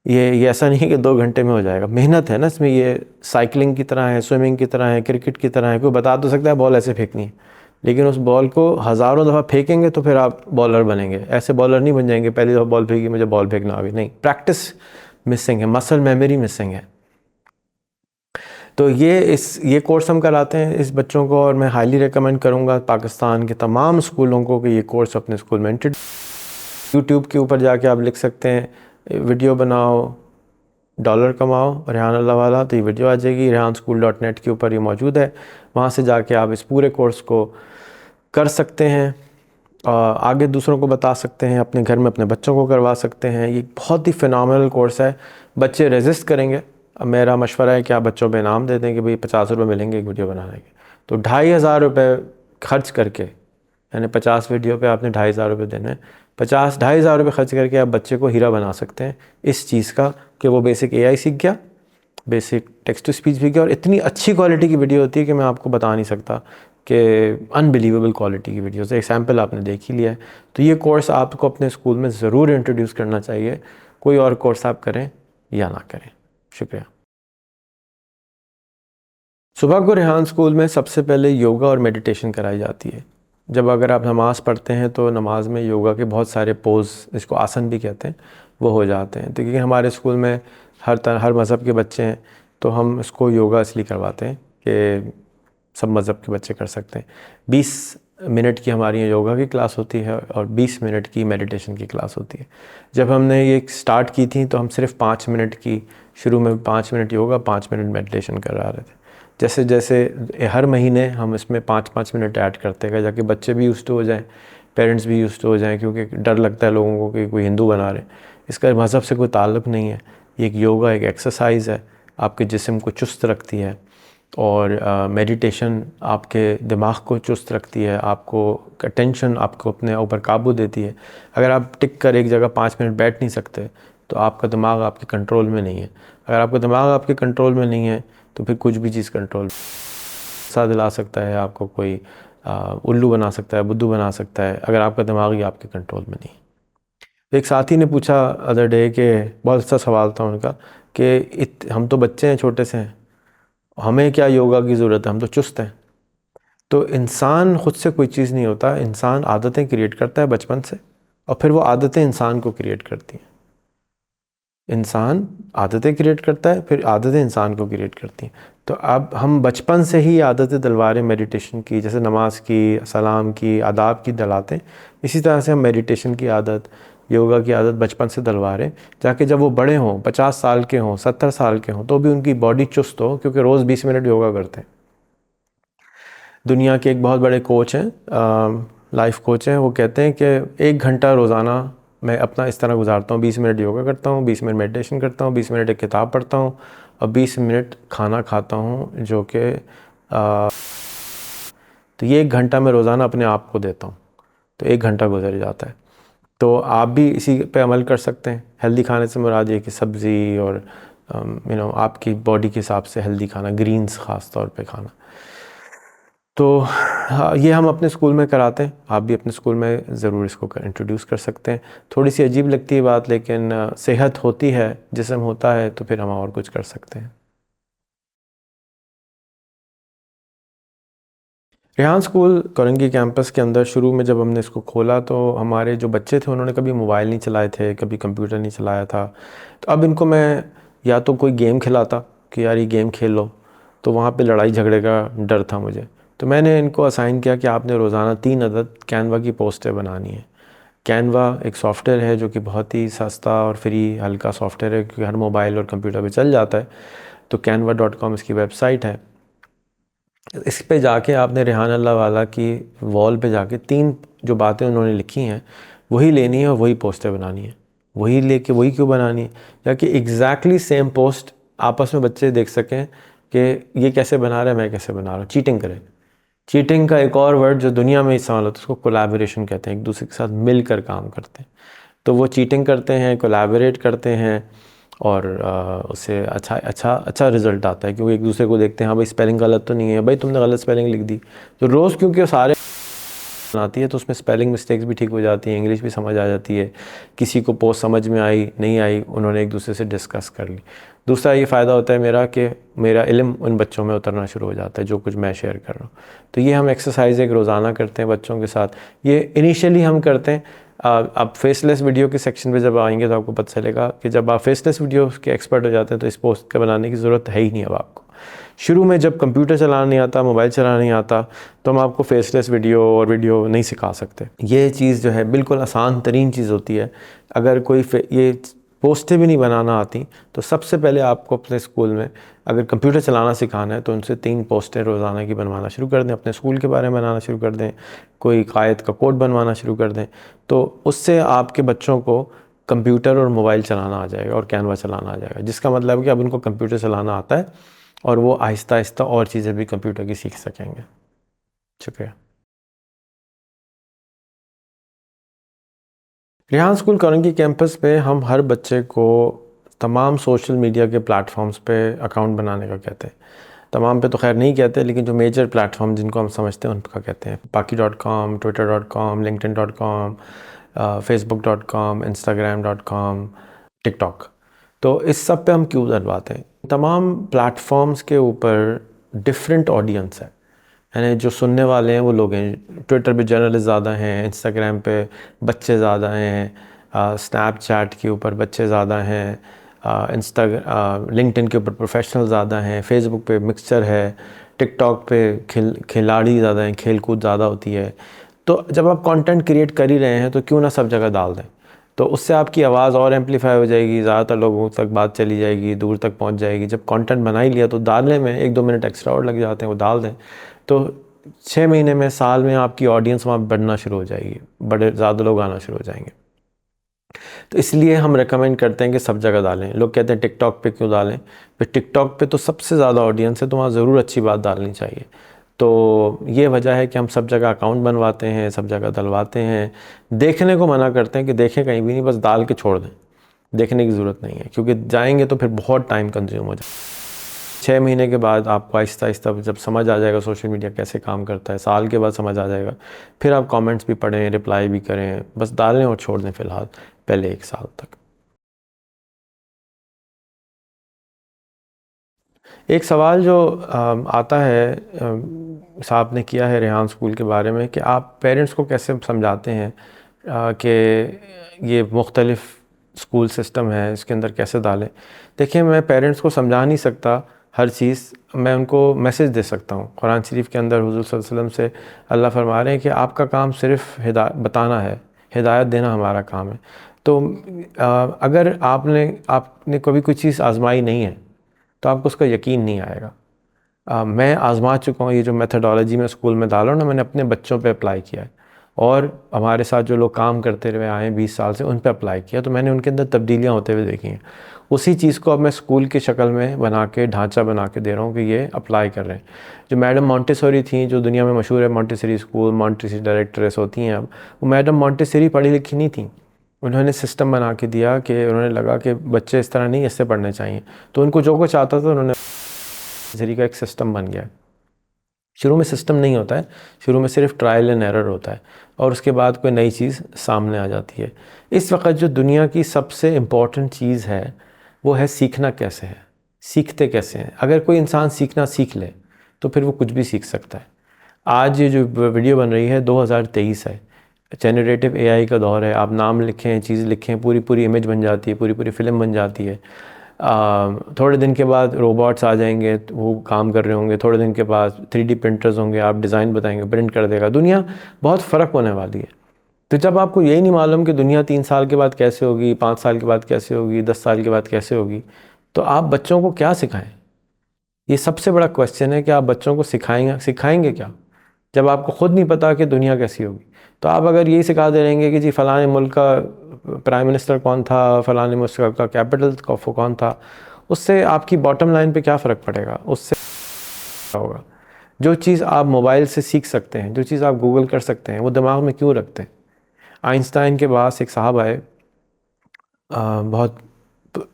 ये ऐसा नहीं है कि 2 घंटे में हो जाएगा, मेहनत है ना इसमें। ये साइकिलिंग की तरह है, स्विमिंग की तरह है, क्रिकेट की तरह है। कोई बता तो सकता है बॉल ऐसे फेंकनी है, लेकिन उस बॉल को हज़ारों दफ़ा फेंकेंगे तो फिर आप बॉलर बनेंगे। ऐसे बॉलर नहीं बन जाएंगे पहली दफ़ा बॉल फेंकी मुझे बॉल फेंकना आ गई, नहीं। प्रैक्टिस मिसिंग है, मसल मेमोरी मिसिंग है। तो ये कोर्स हम कराते हैं इस बच्चों को, और मैं हाईली रिकमेंड करूँगा पाकिस्तान के तमाम स्कूलों को कि ये कोर्स अपने स्कूल में इंट्रोड्यूस। यूट्यूब के ऊपर जाके आप लिख सकते हैं वीडियो बनाओ डॉलर कमाओ रेहान अल्लाह वाला, तो ये वीडियो आ जाएगी। rehanschool.net के ऊपर ये मौजूद है, वहाँ से जाके आप इस पूरे कोर्स को कर सकते हैं, आगे दूसरों को बता सकते हैं, अपने घर में अपने बच्चों को करवा सकते हैं। ये बहुत ही फ़िनोमिनल कोर्स है, बच्चे रेजिस्ट करेंगे। अब मेरा मशवरा है कि आप बच्चों पे इनाम दे दें कि भाई 50 रुपये मिलेंगे एक वीडियो बनाने के। तो 2500 रुपये खर्च करके, यानी 50 वीडियो पे आपने 2500 रुपये देने हैं, 2500 रुपये खर्च करके आप बच्चे को हीरा बना सकते हैं इस चीज़ का कि वो बेसिक AI सीख गया, बेसिक टेक्स्ट टू स्पीच भी गया, और इतनी अच्छी क्वालिटी की वीडियो होती है कि मैं आपको बता नहीं सकता कि अनबिलीवेबल क्वालिटी की वीडियोस। एक सैम्पल आपने देख ही लिया है। तो ये कोर्स आपको अपने स्कूल में ज़रूर इंट्रोड्यूस करना चाहिए, कोई और कोर्स आप करें या ना करें। शुक्रिया। सुबह को रेहान स्कूल में सबसे पहले योगा और मेडिटेशन कराई जाती है। जब अगर आप नमाज़ पढ़ते हैं तो नमाज में योगा के बहुत सारे पोज, इसको आसन भी कहते हैं, वो हो जाते हैं। तो क्योंकि हमारे स्कूल में हर मज़हब के बच्चे हैं, तो हम इसको योगा इसलिए करवाते हैं कि सब मज़हब के बच्चे कर सकते हैं। 20 मिनट की हमारी यहाँ योगा की क्लास होती है और 20 मिनट की मेडिटेशन की क्लास होती है। जब हमने ये स्टार्ट की थी तो हम सिर्फ 5 मिनट की, शुरू में 5 मिनट योगा, 5 मिनट मेडिटेशन करा रहे थे। जैसे जैसे हर महीने हम इसमें 5-5 मिनट ऐड करते गए, जाके बच्चे भी यूज्ड हो जाएं, पेरेंट्स भी यूज्ड हो जाएं, क्योंकि डर लगता है लोगों को कि कोई हिंदू बना रहे। इसका मज़हब से कोई ताल्लुक़ नहीं है। ये एक योगा, एक एक्सरसाइज है, आपके जिस्म को चुस्त रखती है। और मेडिटेशन आपके दिमाग को चुस्त रखती है, आपको अटेंशन, आपको अपने ऊपर काबू देती है। अगर आप टिक कर एक जगह 5 मिनट बैठ नहीं सकते तो आपका दिमाग आपके कंट्रोल में नहीं है। अगर आपका दिमाग आपके कंट्रोल में नहीं है तो फिर कुछ भी चीज़ कंट्रोल सा दिला सकता है आपको, कोई उल्लू बना सकता है, बुद्धू बना सकता है, अगर आपका दिमाग ही आपके कंट्रोल में नहीं। एक साथी ने पूछा अदर डे कि बहुत अच्छा सवाल था उनका कि हम तो बच्चे हैं, छोटे से हैं, हमें क्या योगा की ज़रूरत है, हम तो चुस्त हैं। तो इंसान ख़ुद से कोई चीज़ नहीं होता, इंसान आदतें क्रिएट करता है बचपन से, और फिर वो आदतें इंसान को क्रिएट करती हैं। इंसान आदतें क्रिएट करता है, फिर आदतें इंसान को क्रिएट करती हैं। तो अब हम बचपन से ही आदतें दिलवा रहे हैं मेडिटेशन की, जैसे नमाज की, सलाम की, आदाब की दिलाते हैं, इसी तरह से हम मेडिटेशन की आदत, योगा की आदत बचपन से दिलवा रहे हैं, जाके जब वो बड़े हों, 50 साल के हों, 70 साल के हों, तो भी उनकी बॉडी चुस्त हो, क्योंकि रोज़ 20 मिनट योगा करते हैं। दुनिया के एक बहुत बड़े कोच हैं, लाइफ कोच हैं, वो कहते हैं कि 1 घंटा रोज़ाना मैं अपना इस तरह गुजारता हूँ, 20 मिनट योगा करता हूँ, 20 मिनट मेडिटेशन करता हूँ, 20 मिनट एक किताब पढ़ता हूँ और 20 मिनट खाना खाता हूँ, जो कि तो ये 1 घंटा मैं रोज़ाना अपने आप को देता हूँ, तो 1 घंटा गुजर जाता है। तो आप भी इसी पे अमल कर सकते हैं। हेल्दी खाने से मुराद ये कि सब्ज़ी और आपकी बॉडी के हिसाब से हेल्दी खाना, ग्रीन्स ख़ास तौर पे खाना। तो हाँ, ये हम अपने स्कूल में कराते हैं, आप भी अपने स्कूल में ज़रूर इसको इंट्रोड्यूस कर सकते हैं। थोड़ी सी अजीब लगती है बात, लेकिन सेहत होती है, जिस्म होता है, तो फिर हम और कुछ कर सकते हैं। रेहान स्कूल कोरंगी कैंपस के अंदर शुरू में जब हमने इसको खोला तो हमारे जो बच्चे थे उन्होंने कभी मोबाइल नहीं चलाए थे, कभी कंप्यूटर नहीं चलाया था। तो अब इनको मैं या तो कोई गेम खिलाता कि यार ये गेम खेल लो, तो वहाँ पे लड़ाई झगड़े का डर था मुझे। तो मैंने इनको असाइन किया कि आपने रोज़ाना 3 अदद कैनवा की पोस्टें बनानी है। कैनवा एक सॉफ्टवेयर है जो कि बहुत ही सस्ता और फ्री हल्का सॉफ्टवेयर है, क्योंकि हर मोबाइल और कंप्यूटर पे चल जाता है। तो canva.com इसकी वेबसाइट है। इस पे जाके आपने रेहान अल्लाह वाला की वॉल पे जाके 3 जो बातें उन्होंने लिखी हैं वही लेनी है और वही पोस्टें बनानी है। वही लेके वही क्यों बनानी है, ताकि एग्जैक्टली सेम पोस्ट आपस में बच्चे देख सकें कि ये कैसे बना रहा है, मैं कैसे बना रहा हूँ, चीटिंग करें। चीटिंग का एक और वर्ड जो दुनिया में इस्तेमाल होता है उसको कोलैबोरेशन कहते हैं, एक दूसरे के साथ मिलकर काम करते हैं। तो वो चीटिंग करते हैं, कोलैबोरेट करते हैं और उससे अच्छा रिज़ल्ट आता है, क्योंकि एक दूसरे को देखते हैं, हाँ भाई स्पेलिंग गलत तो नहीं है, भाई तुमने गलत स्पेलिंग लिख दी। तो रोज़ क्योंकि सारे आती है तो उसमें स्पेलिंग मिस्टेक्स भी ठीक हो जाती हैं, इंग्लिश भी समझ आ जाती है। किसी को पोस्ट समझ में आई नहीं आई, उन्होंने एक दूसरे से डिस्कस कर ली। दूसरा ये फ़ायदा होता है मेरा कि मेरा इल्म उन बच्चों में उतरना शुरू हो जाता है जो कुछ मैं शेयर कर रहा हूँ। तो ये हम एक्सरसाइज एक रोज़ाना करते हैं बच्चों के साथ। ये इनिशियली हम करते हैं। आप फेसलेस वीडियो के सेक्शन पे जब आएंगे तो आपको पता चलेगा कि जब आप फेसलेस वीडियो के एक्सपर्ट हो जाते हैं तो इस पोस्ट के बनाने की ज़रूरत है ही नहीं अब आपको। शुरू में जब कंप्यूटर चलाना नहीं आता, मोबाइल चलाना नहीं आता, तो हम आपको फेसलेस वीडियो और वीडियो नहीं सिखा सकते। ये चीज़ जो है बिल्कुल आसान तरीन चीज़ होती है। अगर कोई ये पोस्टें भी नहीं बनाना आती तो सबसे पहले आपको अपने स्कूल में अगर कंप्यूटर चलाना सिखाना है तो उनसे 3 पोस्टें रोज़ाना की बनवाना शुरू कर दें, अपने स्कूल के बारे में बनाना शुरू कर दें, कोई कायद का कोड बनवाना शुरू कर दें। तो उससे आपके बच्चों को कंप्यूटर और मोबाइल चलाना आ जाएगा और कैनवा चलाना आ जाएगा, जिसका मतलब है कि अब उनको कंप्यूटर चलाना आता है और वो आहिस्ता आहिस्ता और चीज़ें भी कंप्यूटर की सीख सकेंगे। शुक्रिया। रेहान स्कूल कोरंगी कैंपस पे हम हर बच्चे को तमाम सोशल मीडिया के प्लेटफॉर्म्स पे अकाउंट बनाने का कहते हैं। तमाम पे तो खैर नहीं कहते, लेकिन जो मेजर प्लेटफॉर्म जिनको हम समझते हैं उनका कहते हैं। paki.com, twitter.com, linkedin.com, facebook.com, instagram.com, TikTok. तो इस सब पे हम क्यों डलवाते हैं? तमाम प्लेटफॉर्म्स के ऊपर डिफरेंट ऑडियंस है, यानी जो सुनने वाले हैं वो लोग हैं। ट्विटर पे जर्नलिस्ट ज़्यादा हैं, इंस्टाग्राम पे बच्चे ज़्यादा हैं, स्नैपचैट के ऊपर बच्चे ज़्यादा हैं, लिंक्डइन के ऊपर प्रोफेशनल ज़्यादा हैं, फेसबुक पे मिक्सचर है, टिकटॉक पे खिलाड़ी ज़्यादा हैं, खेल कूद ज़्यादा होती है। तो जब आप कंटेंट क्रिएट कर ही रहे हैं तो क्यों ना सब जगह डाल दें, तो उससे आपकी आवाज़ और एम्पलीफाई हो जाएगी, ज़्यादातर लोगों तक बात चली जाएगी, दूर तक पहुंच जाएगी। जब कंटेंट बना ही लिया तो डालने में 1-2 मिनट एक्स्ट्रा और लग जाते हैं, वो डाल दें तो 6 महीने में, साल में आपकी ऑडियंस वहाँ बढ़ना शुरू हो जाएगी, बड़े ज़्यादा लोग आना शुरू हो जाएंगे। तो इसलिए हम रेकमेंड करते हैं कि सब जगह डालें। लोग कहते हैं टिकटॉक पे क्यों डालें? फिर टिकटॉक पे तो सबसे ज़्यादा ऑडियंस है, तो वहाँ ज़रूर अच्छी बात डालनी चाहिए। तो ये वजह है कि हम सब जगह अकाउंट बनवाते हैं, सब जगह डलवाते हैं। देखने को मना करते हैं कि देखें कहीं भी नहीं, बस डाल के छोड़ दें, देखने की ज़रूरत नहीं है, क्योंकि जाएंगे तो फिर बहुत टाइम कंज्यूम हो जाए। 6 महीने के बाद आपको आहिस्ता आहिस्ता जब समझ आ जाएगा सोशल मीडिया कैसे काम करता है, साल के बाद समझ आ जाएगा, फिर आप कमेंट्स भी पढ़ें, रिप्लाई भी करें, बस डालें और छोड़ दें फ़िलहाल पहले 1 साल तक। एक सवाल जो आता है, साहब ने किया है रेहान स्कूल के बारे में, कि आप पेरेंट्स को कैसे समझाते हैं कि ये मुख्तलिफ़ स्कूल सिस्टम है, इसके अंदर कैसे डालें। देखिए, मैं पेरेंट्स को समझा नहीं सकता हर चीज़, मैं उनको मैसेज दे सकता हूँ। कुरान शरीफ के अंदर हुज़ूर सल्लल्लाहु अलैहि वसल्लम से अल्लाह फरमा रहे हैं कि आपका काम सिर्फ़ बताना है, हिदायत देना हमारा काम है। तो अगर आपने कभी कोई चीज़ आजमाई नहीं है तो आपको उसका यकीन नहीं आएगा। मैं आज़मा चुका हूँ, ये जो मेथडोलॉजी मैं स्कूल में डाल रहा हूँ ना, मैंने अपने बच्चों पे अप्लाई किया है, और हमारे साथ जो लोग काम करते रहे आए 20 साल से, उन पे अप्लाई किया, तो मैंने उनके अंदर तब्दीलियाँ होते हुए देखी हैं। उसी चीज़ को अब मैं स्कूल की शक्ल में बना के, ढांचा बना के दे रहा हूँ कि ये अप्लाई कर रहे हैं। जो मैडम मॉन्टेसरी थी, जो दुनिया में मशहूर है, मॉन्टेसरी स्कूल, मॉन्टेसरी डायरेक्टरेस होती हैं अब, वो मैडम मॉन्टेसरी पढ़ी लिखी नहीं थी। उन्होंने सिस्टम बना के दिया कि उन्होंने लगा कि बच्चे इस तरह नहीं, इससे पढ़ने चाहिए, तो उनको जो कुछ आता था उन्होंने मॉन्टेसरी का एक सिस्टम बन गया। शुरू में सिस्टम नहीं होता है, शुरू में सिर्फ ट्रायल एंड एरर होता है, और उसके बाद कोई नई चीज़ सामने आ जाती है। इस वक्त जो दुनिया की सबसे इम्पॉर्टेंट चीज़ है वो है सीखना कैसे है, सीखते कैसे हैं। अगर कोई इंसान सीखना सीख ले तो फिर वो कुछ भी सीख सकता है। आज ये जो वीडियो बन रही है 2023 है, जनरेटिव एआई का दौर है। आप नाम लिखें, चीज़ लिखें, पूरी पूरी इमेज बन जाती है, पूरी पूरी फिल्म बन जाती है। थोड़े दिन के बाद रोबोट्स आ जाएंगे, वो काम कर रहे होंगे। थोड़े दिन के बाद 3D प्रिंटर्स होंगे, आप डिज़ाइन बताएंगे, प्रिंट कर देगा। दुनिया बहुत फ़र्क होने वाली है। तो जब आपको यही नहीं मालूम कि दुनिया 3 साल के बाद कैसे होगी, 5 साल के बाद कैसे होगी, 10 साल के बाद कैसे होगी, तो आप बच्चों को क्या सिखाएं? ये सबसे बड़ा क्वेश्चन है कि आप बच्चों को सिखाएंगे क्या, जब आपको ख़ुद नहीं पता कि दुनिया कैसी होगी। तो आप अगर यही सिखा दे रहेंगे कि जी फ़लाने मुल्क का प्राइम मिनिस्टर कौन था, फ़लाने मुल्क का कैपिटल कौन था, उससे आपकी बॉटम लाइन पे क्या फ़र्क पड़ेगा? उससे होगा। जो चीज़ आप मोबाइल से सीख सकते हैं, जो चीज़ आप गूगल कर सकते हैं, वो दिमाग में क्यों रखते हैं? आइंस्टाइन के पास एक साहब आए, बहुत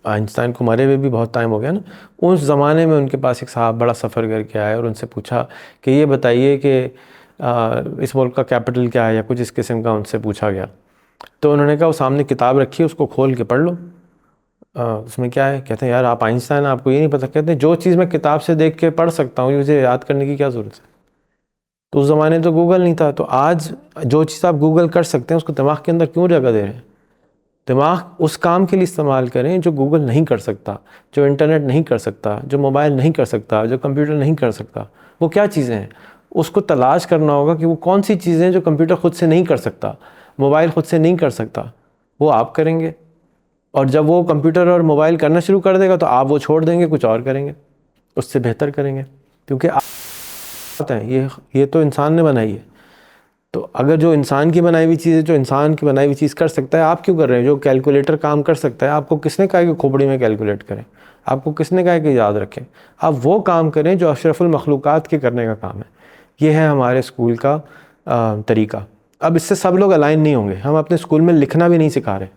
आइंस्टाइन को मरे हुए भी बहुत टाइम हो गया ना, उस ज़माने में उनके पास एक साहब बड़ा सफ़र करके आए और उनसे पूछा कि ये बताइए कि इस मुल्क का कैपिटल क्या है, या कुछ इस किस्म का उनसे पूछा गया। तो उन्होंने कहा वो सामने किताब रखी है, उसको खोल के पढ़ लो, उसमें क्या है। कहते हैं यार आप आइंस्टाइन, आपको ये नहीं पता? कहते हैं जो चीज़ मैं किताब से देख के पढ़ सकता हूँ, मुझे याद करने की क्या ज़रूरत है? तो उस ज़माने तो गूगल नहीं था। तो आज जो चीज़ आप गूगल कर सकते हैं, उसको दिमाग के अंदर क्यों जगह दे रहे हैं? दिमाग उस काम के लिए इस्तेमाल करें जो गूगल नहीं कर सकता, जो इंटरनेट नहीं कर सकता, जो मोबाइल नहीं कर सकता, जो कंप्यूटर नहीं कर सकता। वो क्या चीज़ें हैं? उसको तलाश करना होगा कि वो कौन सी चीज़ें हैं जो कंप्यूटर ख़ुद से नहीं कर सकता, मोबाइल ख़ुद से नहीं कर सकता, वो आप करेंगे। और जब वो कंप्यूटर और मोबाइल करना शुरू कर देगा तो आप वो छोड़ देंगे, कुछ और करेंगे, उससे बेहतर करेंगे, क्योंकि आप हैं ये तो इंसान ने बनाई है। तो अगर जो इंसान की बनाई हुई चीज़ है, जो इंसान की बनाई हुई चीज़ कर सकता है, आप क्यों कर रहे हैं? जो कैलकुलेटर काम कर सकता है, आपको किसने कहा कि खोपड़ी में कैलकुलेट करें? आपको किसने कहा कि याद रखें? आप वो काम करें जो अशरफुल मखलूक़ात के करने का काम है। ये है हमारे स्कूल का तरीका। अब इससे सब लोग अलाइन नहीं होंगे। हम अपने स्कूल में लिखना भी नहीं सिखा रहे,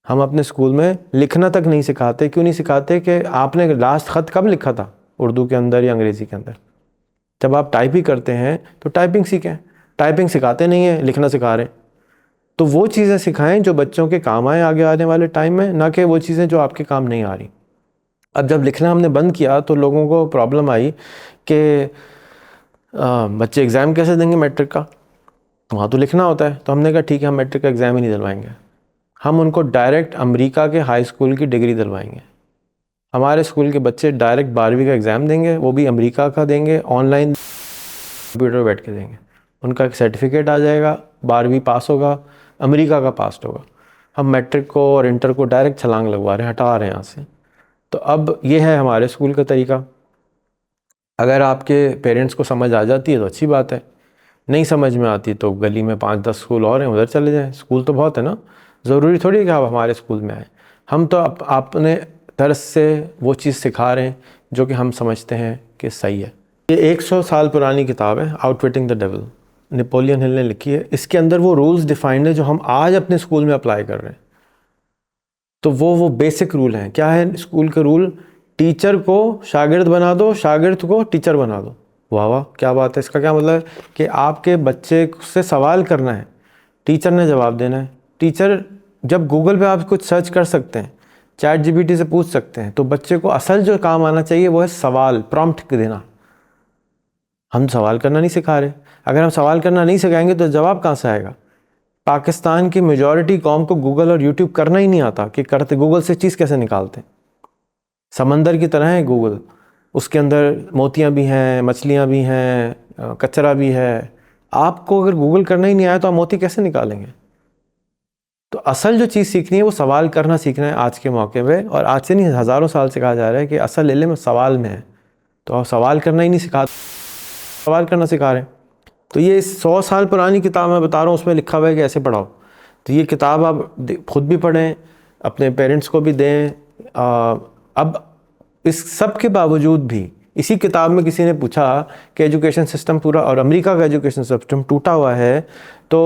हम अपने स्कूल में लिखना तक नहीं सिखाते। क्यों नहीं सिखाते? कि आपने लास्ट ख़त कब लिखा था? उर्दू के अंदर या अंग्रेज़ी के अंदर। जब आप टाइप ही करते हैं तो टाइपिंग सीखें। टाइपिंग सिखाते नहीं हैं, लिखना सिखा रहे हैं। तो वो चीज़ें सिखाएं जो बच्चों के काम आए आगे आने वाले टाइम में, ना कि वो चीज़ें जो आपके काम नहीं आ रही। अब जब लिखना हमने बंद किया तो लोगों को प्रॉब्लम आई कि बच्चे एग्ज़ाम कैसे देंगे मैट्रिक का, वहाँ तो लिखना होता है। तो हमने कहा ठीक है, हम मैट्रिक का एग्ज़ाम ही नहीं दिलवाएंगे, हम उनको डायरेक्ट अमेरिका के हाई स्कूल की डिग्री दिलवाएंगे। हमारे स्कूल के बच्चे डायरेक्ट 12वीं का एग्ज़ाम देंगे, वो भी अमेरिका का देंगे, ऑनलाइन कंप्यूटर पर बैठ के देंगे। उनका एक सर्टिफिकेट आ जाएगा, 12वीं पास होगा, अमेरिका का पास होगा। हम मैट्रिक को और इंटर को डायरेक्ट छलांग लगवा रहे हैं, हटा रहे हैं यहाँ से। तो अब ये है हमारे स्कूल का तरीका। अगर आपके पेरेंट्स को समझ आ जाती है तो अच्छी बात है, नहीं समझ में आती तो गली में 5-10 स्कूल और हैं, उधर चले जाएं। स्कूल तो बहुत है ना, ज़रूरी थोड़ी है कि आप हमारे स्कूल में आएँ। हम तो अपने तरस से वो चीज़ सिखा रहे हैं जो कि हम समझते हैं कि सही है। ये 100 साल पुरानी किताब है, outwitting the devil, Napoleon Hill ने लिखी है। इसके अंदर वो रूल्स डिफाइंड है जो हम आज अपने स्कूल में अप्लाई कर रहे हैं। तो वो बेसिक रूल हैं। क्या है स्कूल के रूल? टीचर को शागिर्द बना दो, शागिर्द को टीचर बना दो। वाह वाह, क्या बात है। इसका क्या मतलब है कि आपके बच्चे से सवाल करना है, टीचर ने जवाब देना है। टीचर जब गूगल पे आप कुछ सर्च कर सकते हैं, चैट जीपीटी से पूछ सकते हैं, तो बच्चे को असल जो काम आना चाहिए वो है सवाल, प्रॉम्प्ट देना। हम सवाल करना नहीं सिखा रहे। अगर हम सवाल करना नहीं सिखाएंगे तो जवाब कहाँ से आएगा? पाकिस्तान की मेजॉरिटी कौम को गूगल और यूट्यूब करना ही नहीं आता कि करते गूगल से चीज़ कैसे निकालते हैं। समंदर की तरह है गूगल, उसके अंदर मोतियाँ भी हैं, मछलियाँ भी हैं, कचरा भी है। आपको अगर गूगल करना ही नहीं आया तो आप मोती कैसे निकालेंगे? तो असल जो चीज़ सीखनी है वो सवाल करना सीखना है आज के मौके पे। और आज से नहीं, हज़ारों साल से कहा जा रहा है कि असल इल्म सवाल में है। तो आप सवाल करना ही नहीं सिखा, सवाल करना सिखा रहे हैं। तो ये 100 साल पुरानी किताब मैं बता रहा हूँ, उसमें लिखा हुआ है कि ऐसे पढ़ाओ। तो ये किताब आप खुद भी पढ़ें, अपने पेरेंट्स को भी दें। अब इस सब के बावजूद भी इसी किताब में किसी ने पूछा कि एजुकेशन सिस्टम पूरा और अमेरिका का एजुकेशन सिस्टम टूटा हुआ है तो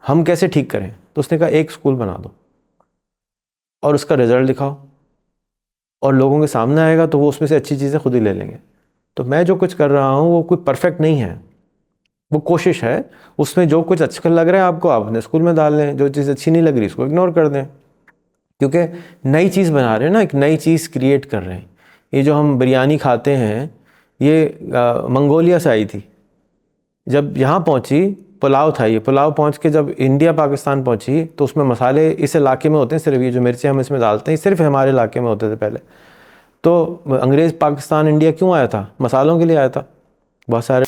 हम कैसे ठीक करें। तो उसने कहा एक स्कूल बना दो और उसका रिज़ल्ट दिखाओ और लोगों के सामने आएगा तो वो उसमें से अच्छी चीज़ें खुद ही ले लेंगे। तो मैं जो कुछ कर रहा हूँ वो कोई परफेक्ट नहीं है, वो कोशिश है। उसमें जो कुछ अच्छा लग रहा है आपको, आप अपने स्कूल में डाल लें। जो चीज़ अच्छी नहीं लग रही उसको इग्नोर कर दें, क्योंकि नई चीज़ बना रहे हैं ना, एक नई चीज़ क्रिएट कर रहे हैं। ये जो हम बिरयानी खाते हैं ये मंगोलिया से आई थी। जब यहाँ पहुँची पुलाव था, ये पुलाव पहुँच के जब इंडिया पाकिस्तान पहुँची तो उसमें मसाले इस इलाके में होते हैं, सिर्फ ये जो मिर्चें हम इसमें डालते हैं सिर्फ हमारे इलाके में होते थे पहले। तो अंग्रेज़ पाकिस्तान इंडिया क्यों आया था? मसालों के लिए आया था बहुत सारे।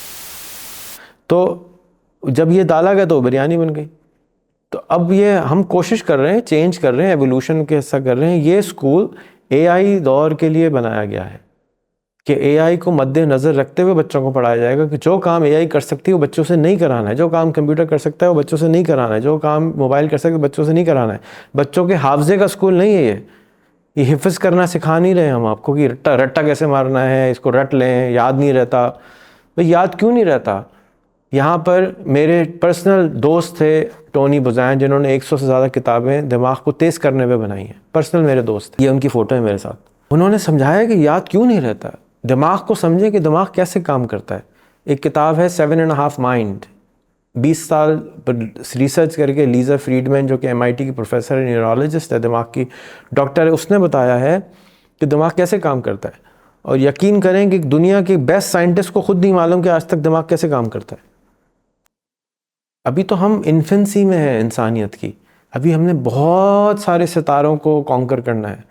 तो जब ये डाला गया तो बिरयानी बन गई। तो अब ये हम कोशिश कर रहे हैं, चेंज कर रहे हैं, एवोल्यूशन के हिस्सा कर रहे हैं। ये स्कूल एआई दौर के लिए बनाया गया है कि एआई को मद्देनज़र रखते हुए बच्चों को पढ़ाया जाएगा कि जो काम एआई कर सकती है वो बच्चों से नहीं कराना है, जो काम कंप्यूटर कर सकता है वो बच्चों से नहीं कराना है, जो काम मोबाइल कर सकता है बच्चों से नहीं कराना है। बच्चों के हाफजे का स्कूल नहीं है ये हिफ्ज़ करना सिखा नहीं रहे हम आपको कि रट्टा रट्टा कैसे मारना है, इसको रट लें, याद नहीं रहता। भाई याद क्यों नहीं रहता? यहाँ पर मेरे पर्सनल दोस्त थे टोनी बुज़ैन, जिन्होंने 100 से ज़्यादा किताबें दिमाग को तेज़ करने पे बनाई हैं। पर्सनल मेरे दोस्त, ये उनकी फ़ोटो है मेरे साथ। उन्होंने समझाया कि याद क्यों नहीं रहता, दिमाग को समझें कि दिमाग कैसे काम करता है। एक किताब है 7.5 माइंड, 20 साल रिसर्च करके लीज़ा फ्रीडमैन जो कि MIT की प्रोफेसर है, न्यूरोलॉजिस्ट है, दिमाग की डॉक्टर है, उसने बताया है कि दिमाग कैसे काम करता है। और यकीन करें कि दुनिया के बेस्ट साइंटिस्ट को खुद नहीं मालूम कि आज तक दिमाग कैसे काम करता है। अभी तो हम इन्फेंसी में है इंसानियत की। अभी हमने बहुत सारे सितारों को कॉन्कर करना है,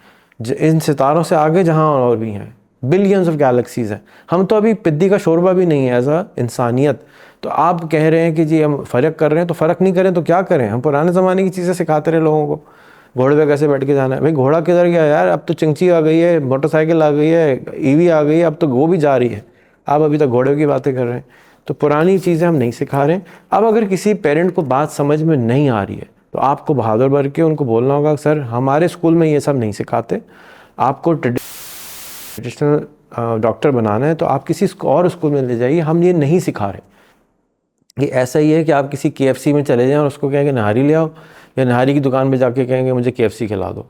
इन सितारों से आगे जहाँ और भी हैं, बिलियंस ऑफ गैलेक्सीज़ हैं। हम तो अभी पिद्दी का शोरबा भी नहीं है एज अ इंसानियत। तो आप कह रहे हैं कि जी हम फ़र्क कर रहे हैं, तो फ़र्क नहीं करें तो क्या करें? हम पुराने ज़माने की चीज़ें सिखाते रहे लोगों को, घोड़े पे कैसे बैठ के जाना है। भाई घोड़ा किधर गया यार? अब तो चिंची आ गई है, मोटरसाइकिल आ गई है, EV आ गई है, अब तो वो भी जा रही है। आप अभी तक घोड़े की बातें कर रहे हैं। तो पुरानी चीज़ें हम नहीं सिखा रहे हैं। अब अगर किसी पेरेंट को बात समझ में नहीं आ रही है तो आपको बहादुर बन के उनको बोलना होगा, सर हमारे स्कूल में ये सब नहीं सिखाते, आपको ट्रेडिशनल डॉक्टर बनाना है तो आप किसी और स्कूल में ले जाइए, हम ये नहीं सिखा रहे। ये ऐसा ही है कि आप किसी KFC में चले जाएं और उसको कहेंगे नहारी ले आओ, या नहारी की दुकान पे जाके कहेंगे मुझे KFC खिला दो।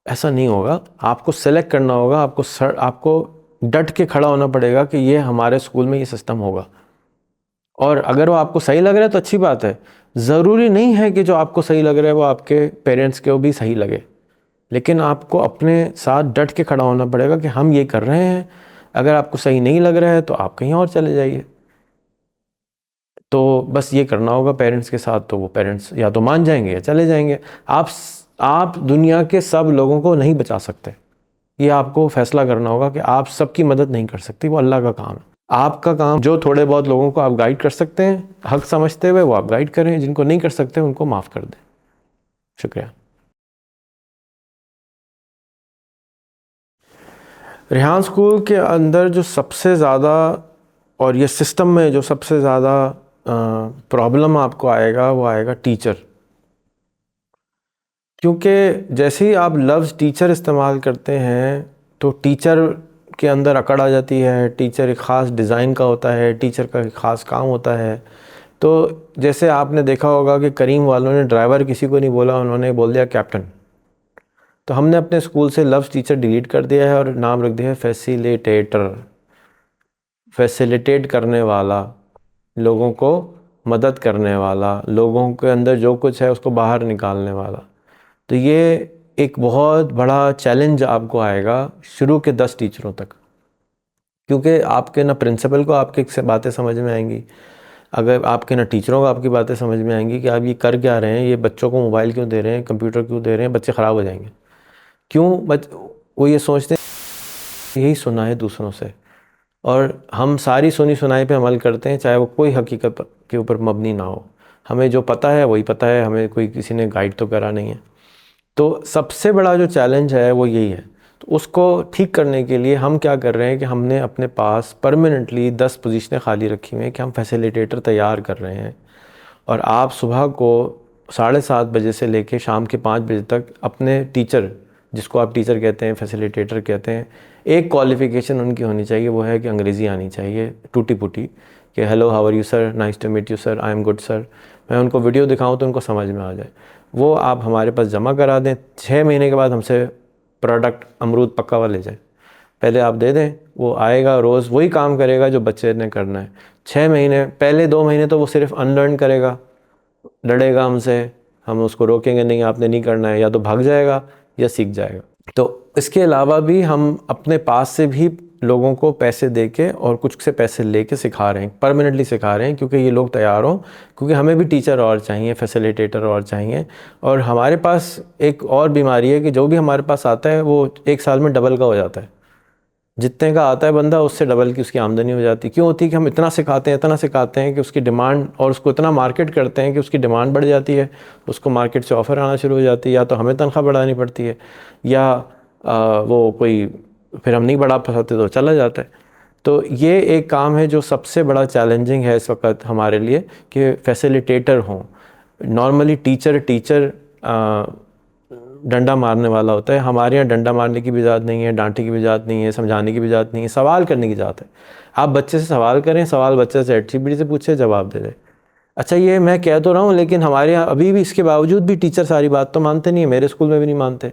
ऐसा नहीं होगा। आपको सेलेक्ट करना होगा, आपको डट के खड़ा होना पड़ेगा कि ये हमारे स्कूल में ये सिस्टम होगा। और अगर वो आपको सही लग रहा है तो अच्छी बात है, ज़रूरी नहीं है कि जो आपको सही लग रहा है वो आपके पेरेंट्स को भी सही लगे, लेकिन आपको अपने साथ डट के खड़ा होना पड़ेगा कि हम ये कर रहे हैं। अगर आपको सही नहीं लग रहा है तो आप कहीं और चले जाइए। तो बस ये करना होगा पेरेंट्स के साथ, तो वो पेरेंट्स या तो मान जाएंगे या चले जाएंगे। आप दुनिया के सब लोगों को नहीं बचा सकते, ये आपको फैसला करना होगा कि आप सबकी मदद नहीं कर सकते, वो अल्लाह का काम है। आपका काम जो थोड़े बहुत लोगों को आप गाइड कर सकते हैं हक समझते हुए, वो आप गाइड करें, जिनको नहीं कर सकते उनको माफ़ कर दें। शुक्रिया। रेहान स्कूल के अंदर जो सबसे ज़्यादा, और ये सिस्टम में जो सबसे ज़्यादा प्रॉब्लम आपको आएगा वो आएगा टीचर। क्योंकि जैसे ही आप लफ्ज़ टीचर इस्तेमाल करते हैं तो टीचर के अंदर अकड़ आ जाती है। टीचर एक ख़ास डिज़ाइन का होता है, टीचर का एक ख़ास काम होता है। तो जैसे आपने देखा होगा कि करीम वालों ने ड्राइवर किसी को नहीं बोला, उन्होंने बोल दिया कैप्टन। तो हमने अपने स्कूल से लफ्ज़ टीचर डिलीट कर दिया है और नाम रख दिया है फैसिलिटेटर। फैसिलिटेट करने वाला, लोगों को मदद करने वाला, लोगों के अंदर जो कुछ है उसको बाहर निकालने वाला। तो ये एक बहुत बड़ा चैलेंज आपको आएगा शुरू के 10 टीचरों तक, क्योंकि आपके ना प्रिंसिपल को आपकी बातें समझ में आएंगी, अगर आपके ना टीचरों को आपकी बातें समझ में आएंगी कि आप ये कर क्या रहे हैं, ये बच्चों को मोबाइल क्यों दे रहे हैं, कंप्यूटर क्यों दे रहे हैं, बच्चे ख़राब हो जाएंगे। क्यों वो ये सोचते हैं यही सुना है दूसरों से, और हम सारी सुनी सुनाई पे अमल करते हैं, चाहे वो कोई हकीकत के ऊपर मबनी ना हो। हमें जो पता है वही पता है, हमें कोई किसी ने गाइड तो करा नहीं है। तो सबसे बड़ा जो चैलेंज है वो यही है। तो उसको ठीक करने के लिए हम क्या कर रहे हैं कि हमने अपने पास परमानेंटली 10 पोजीशनें खाली रखी हुई हैं कि हम फैसिलिटेटर तैयार कर रहे हैं। और आप सुबह को 7:30 बजे से लेके शाम के 5 बजे तक अपने टीचर, जिसको आप टीचर कहते हैं, फैसिलिटेटर कहते हैं, एक क्वालिफ़िकेशन उनकी होनी चाहिए, वो है कि अंग्रेज़ी आनी चाहिए टूटी फूटी, कि hello how are you sir, nice to meet you sir, I am good sir. मैं उनको वीडियो दिखाऊं तो उनको समझ में आ जाए। वो आप हमारे पास जमा करा दें, 6 महीने के बाद हमसे प्रोडक्ट अमरूद पक्का वाला ले जाए। पहले आप दे दें, वो आएगा रोज़ वही काम करेगा जो बच्चे ने करना है। 6 महीने, पहले 2 महीने तो वो सिर्फ अनलर्न करेगा, लड़ेगा हमसे, हम उसको रोकेंगे नहीं, आपने नहीं करना है, या तो भाग जाएगा या सीख जाएगा। तो इसके अलावा भी हम अपने पास से भी लोगों को पैसे दे के और कुछ से पैसे लेके सिखा रहे हैं, परमानेंटली सिखा रहे हैं, क्योंकि ये लोग तैयार हों, क्योंकि हमें भी टीचर और चाहिए, फैसिलिटेटर और चाहिए। और हमारे पास एक और बीमारी है कि जो भी हमारे पास आता है वो 1 साल में डबल का हो जाता है। जितने का आता है बंदा उससे डबल की उसकी आमदनी हो जाती है। क्यों होती है कि हम इतना सिखाते हैं कि उसकी डिमांड, और उसको इतना मार्केट करते हैं कि उसकी डिमांड बढ़ जाती है, उसको मार्केट से ऑफ़र आना शुरू हो जाती है, या तो हमें तनख्वाह बढ़ानी पड़ती है, या वो कोई फिर हम नहीं बढ़ा पाते तो चला जाता है। तो ये एक काम है जो सबसे बड़ा चैलेंजिंग है इस वक्त हमारे लिए, कि फैसिलिटेटर हों। नॉर्मली टीचर डंडा मारने वाला होता है। हमारे यहाँ डंडा मारने की भी ज़रूरत नहीं है, डांटने की भी ज़रूरत नहीं है, समझाने की भी ज़रूरत नहीं है, सवाल करने की ज़रूरत है। आप बच्चे से सवाल करें, सवाल बच्चे से ChatGPT से पूछे, जवाब दे दे। अच्छा, ये मैं कह तो रहा हूँ, लेकिन हमारे यहाँ अभी भी इसके बावजूद भी टीचर सारी बात तो मानते नहीं है। मेरे स्कूल में भी नहीं मानते।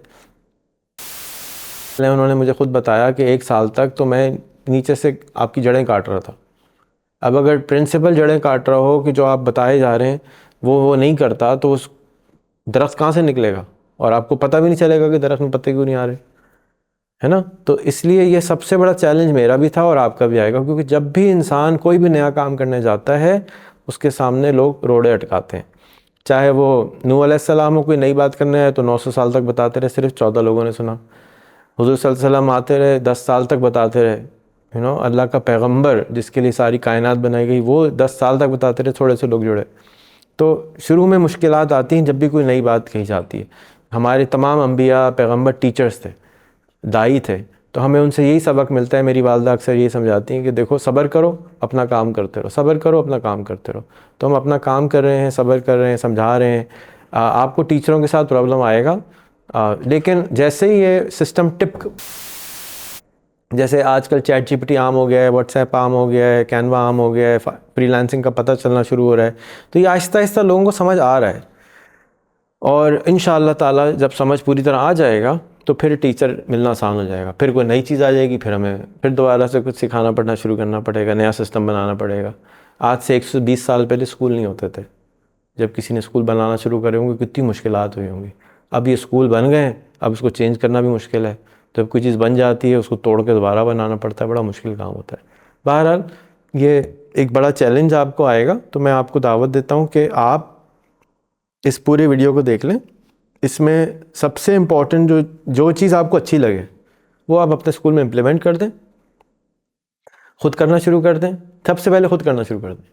उन्होंने मुझे ख़ुद बताया कि 1 साल तक तो मैं नीचे से आपकी जड़ें काट रहा था। अब अगर प्रिंसिपल जड़ें काट रहा हो कि जो आप बताए जा रहे हैं वो नहीं करता, तो उस दरख्त कहाँ से निकलेगा, और आपको पता भी नहीं चलेगा कि दरख्त में पत्ते क्यों नहीं आ रहे, है ना। तो इसलिए ये सबसे बड़ा चैलेंज मेरा भी था और आपका भी आएगा, क्योंकि जब भी इंसान कोई भी नया काम करने जाता है उसके सामने लोग रोड़े अटकाते हैं। चाहे वो नूह अलैहिस्सलाम को कोई नई बात करने है तो 900 साल तक बताते रहे, सिर्फ 14 लोगों ने सुना। हुज़ूर सल्लल्लाहु अलैहि वसल्लम आते रहे, 10 साल तक बताते रहे। अल्लाह का पैगंबर जिसके लिए सारी कायनात बनाई गई, वो 10 साल तक बताते रहे, थोड़े से लोग जुड़े। तो शुरू में मुश्किलात आती हैं जब भी कोई नई बात कही जाती है। हमारे तमाम अंबिया पैगंबर टीचर्स थे, दाई थे, तो हमें उनसे यही सबक मिलता है। मेरी वालदा अक्सर यही समझाती हैं कि देखो, सब्र करो, अपना काम करते रहो, सब्र करो, अपना काम करते रहो। तो हम अपना काम कर रहे हैं, सब्र कर रहे हैं, समझा रहे हैं। आपको टीचरों के साथ प्रॉब्लम आएगा, लेकिन जैसे ही ये सिस्टम जैसे आजकल ChatGPT आम हो गया है, व्हाट्सएप आम हो गया है, कैनवा आम हो गया है, फ्रीलांसिंग का पता चलना शुरू हो रहा है, तो ये आहिस्ता आहिस्ता लोगों को समझ आ रहा है। और इंशाअल्लाह ताला जब समझ पूरी तरह आ जाएगा तो फिर टीचर मिलना आसान हो जाएगा। फिर कोई नई चीज़ आ जाएगी, फिर हमें फिर दोबारा से कुछ सिखाना पड़ना शुरू करना पड़ेगा, नया सिस्टम बनाना पड़ेगा। आज से 120 साल पहले स्कूल नहीं होते थे। जब किसी ने स्कूल बनाना शुरू करे होंगे कितनी मुश्किलात हुई होंगी। अब ये स्कूल बन गए हैं, अब इसको चेंज करना भी मुश्किल है। तो जब कोई चीज़ बन जाती है उसको तोड़ के दोबारा बनाना पड़ता है, बड़ा मुश्किल काम होता है। बहरहाल ये एक बड़ा चैलेंज आपको आएगा, तो मैं आपको दावत देता हूँ कि आप इस पूरे वीडियो को देख लें। इसमें सबसे इम्पॉर्टेंट जो चीज़ आपको अच्छी लगे वो आप अपने स्कूल में इम्प्लीमेंट कर दें, ख़ुद करना शुरू कर दें। सबसे पहले ख़ुद करना शुरू कर दें।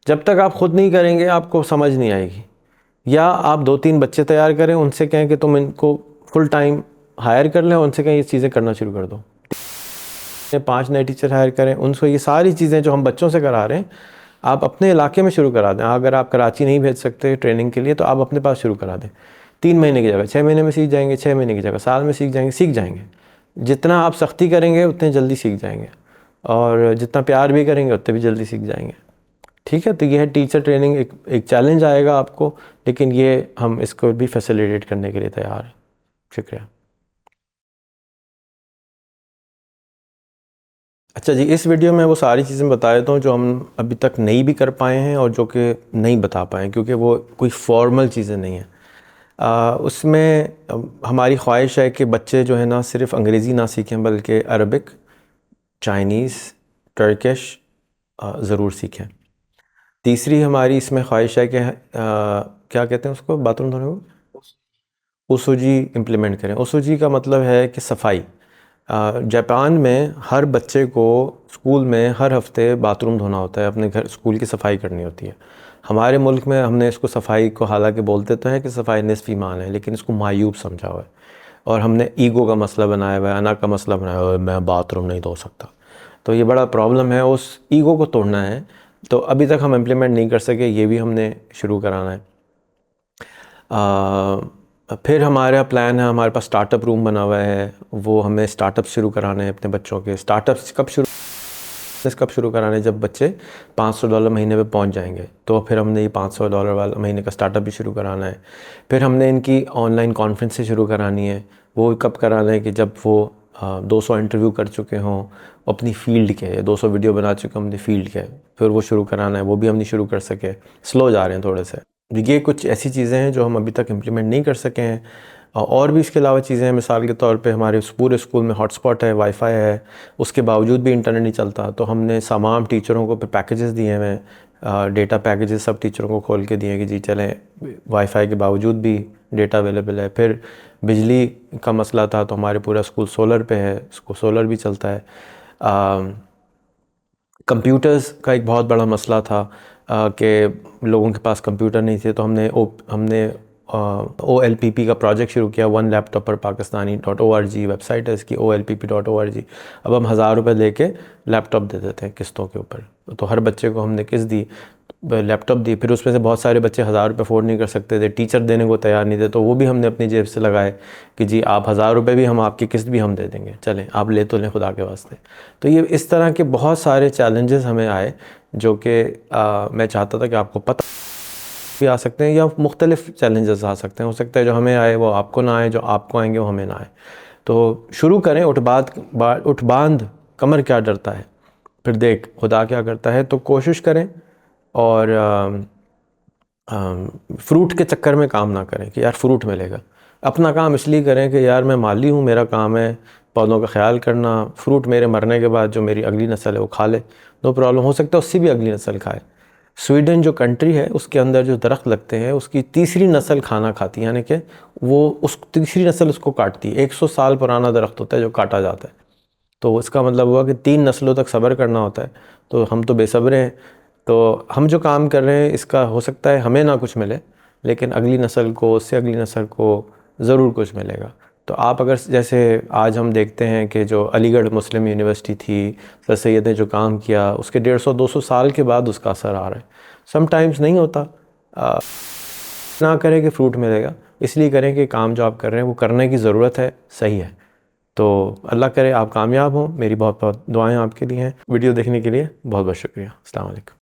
जब तक आप ख़ुद नहीं करेंगे आपको समझ नहीं आएगी। या आप 2-3 बच्चे तैयार करें, उनसे कहें कि तुम इनको फुल टाइम हायर कर लें, उनसे कहें ये चीज़ें करना शुरू कर दो। 5 नए टीचर हायर करें, उनको ये सारी चीज़ें जो हम बच्चों से करा रहे हैं आप अपने इलाके में शुरू करा दें। अगर आप कराची नहीं भेज सकते ट्रेनिंग के लिए तो आप अपने पास शुरू करा दें। 3 महीने की जगह 6 महीने में सीख जाएंगे, 6 महीने की जगह साल में सीख जाएंगे। जितना आप सख्ती करेंगे उतने जल्दी सीख जाएंगे, और जितना प्यार भी करेंगे उतने भी जल्दी सीख जाएंगे। ठीक है, तो ये है टीचर ट्रेनिंग। एक चैलेंज आएगा आपको, लेकिन ये हम इसको भी फैसिलिटेट करने के लिए तैयार हैं। शुक्रिया। अच्छा जी, इस वीडियो में वो सारी चीज़ें बता देता हूँ जो हम अभी तक नहीं भी कर पाए हैं और जो कि नहीं बता पाए, क्योंकि वो कोई फॉर्मल चीज़ें नहीं हैं। उसमें हमारी ख्वाहिश है कि बच्चे जो है ना सिर्फ अंग्रेज़ी ना सीखें बल्कि अरबिक, चाइनीज़, टर्किश ज़रूर सीखें। तीसरी हमारी इसमें ख्वाहिश है कि क्या कहते हैं उसको, बाथरूम धोने को, ओसोजी इम्प्लीमेंट करें। ओसोजी का मतलब है कि सफाई। जापान में हर बच्चे को स्कूल में हर हफ्ते बाथरूम धोना होता है, अपने घर स्कूल की सफाई करनी होती है। हमारे मुल्क में हमने इसको सफाई को हालांकि बोलते तो हैं कि सफाई निस्फ़ ईमान है, लेकिन इसको मायूब समझा हुआ है और हमने ईगो का मसला बनाया हुआ है, अना का मसला बनाया हुआ है, मैं बाथरूम नहीं धो सकता। तो ये बड़ा प्रॉब्लम है, उस ईगो को तोड़ना है। तो अभी तक हम इम्प्लीमेंट नहीं कर सके, ये भी हमने शुरू कराना है। फिर हमारा प्लान है, हमारे पास स्टार्टअप रूम बना हुआ है, वो हमें स्टार्टअप शुरू कराने हैं अपने बच्चों के। स्टार्टअप्स कब शुरू कराने, जब बच्चे $500 महीने पे पहुंच जाएंगे, तो फिर हमने ये $500 वाला महीने का स्टार्टअप भी शुरू कराना है। फिर हमने इनकी ऑनलाइन कॉन्फ्रेंसें शुरू करानी है। वो कब कराना है कि जब वो 200 इंटरव्यू कर चुके हों अपनी फ़ील्ड के, 200 वीडियो बना चुके हों अपनी फ़ील्ड के, फिर वो शुरू कराना है। वो भी हम नहीं शुरू कर सके, स्लो जा रहे हैं थोड़े से। ये कुछ ऐसी चीज़ें हैं जो हम अभी तक इम्प्लीमेंट नहीं कर सके हैं। और भी इसके अलावा चीज़ें हैं, मिसाल के तौर पे हमारे पूरे स्कूल में हॉटस्पॉट है, वाईफाई है, उसके बावजूद भी इंटरनेट नहीं चलता। तो हमने तमाम टीचरों को पैकेजेस दिए हैं, डेटा पैकेजेस सब टीचरों को खोल के दिए कि जी चलें, वाईफाई के बावजूद भी डेटा अवेलेबल है। फिर बिजली का मसला था, तो हमारे पूरा स्कूल सोलर पे है, उसको सोलर भी चलता है। कंप्यूटर्स का एक बहुत बड़ा मसला था कि लोगों के पास कंप्यूटर नहीं थे, तो हमने OLPP का प्रोजेक्ट शुरू किया, वन लैपटॉप पर पाकिस्तानी.org वेबसाइट है इसकी, OLPP.org। अब हम ₹1000 लेके लैपटॉप दे देते हैं किस्तों के ऊपर। तो हर बच्चे को हमने किस्त दी, लैपटॉप दी। फिर उसमें से बहुत सारे बच्चे ₹1000 अफोर्ड नहीं कर सकते थे, टीचर देने को तैयार नहीं थे, तो वो भी हमने अपनी जेब से लगाए कि जी आप ₹1000 भी हम आपकी किस्त भी हम दे देंगे, चलें आप ले तो लें खुदा के वास्ते। तो ये इस तरह के बहुत सारे चैलेंजेस हमें आए, जो कि मैं चाहता था कि आपको पता भी आ सकते हैं, या मुख्तलिफ चैलेंजेस आ सकते हैं। हो सकता है जो हमें आए वो आपको ना आए, जो आपको आएंगे वो हमें ना आए। तो शुरू करें, उठ बांध कमर क्या डरता है, फिर देख खुदा क्या करता है। तो कोशिश करें और फ्रूट के चक्कर में काम ना करें कि यार फ्रूट मिलेगा। अपना काम इसलिए करें कि यार मैं माली हूँ, मेरा काम है पौधों का ख्याल करना, फ्रूट मेरे मरने के बाद जो मेरी अगली नस्ल है वो खा ले, नो प्रॉब्लम। हो सकता है उससे भी अगली नस्ल खाए। स्वीडन जो कंट्री है उसके अंदर जो दरख्त लगते हैं उसकी तीसरी नस्ल खाना खाती है, यानी कि वो उस तीसरी नस्ल उसको काटती है। 100 साल पुराना दरख्त होता है जो काटा जाता है। तो इसका मतलब हुआ कि 3 नस्लों तक सब्र करना होता है। तो हम तो बेसब्र हैं। तो हम जो काम कर रहे हैं इसका हो सकता है हमें ना कुछ मिले, लेकिन अगली नस्ल को, उससे अगली नस्ल को ज़रूर कुछ मिलेगा। तो आप अगर जैसे आज हम देखते हैं कि जो अलीगढ़ मुस्लिम यूनिवर्सिटी थी, सर सैयद ने जो काम किया, उसके 150-200 साल के बाद उसका असर आ रहा है। समटाइम्स नहीं होता। ना करें कि फ्रूट मिलेगा, इसलिए करें कि काम जो आप कर रहे हैं वो करने की ज़रूरत है, सही है। तो अल्लाह करे आप कामयाब हों। मेरी बहुत बहुत दुआएं आपके लिए हैं। वीडियो देखने के लिए बहुत बहुत शुक्रिया। अस्सलाम वालेकुम।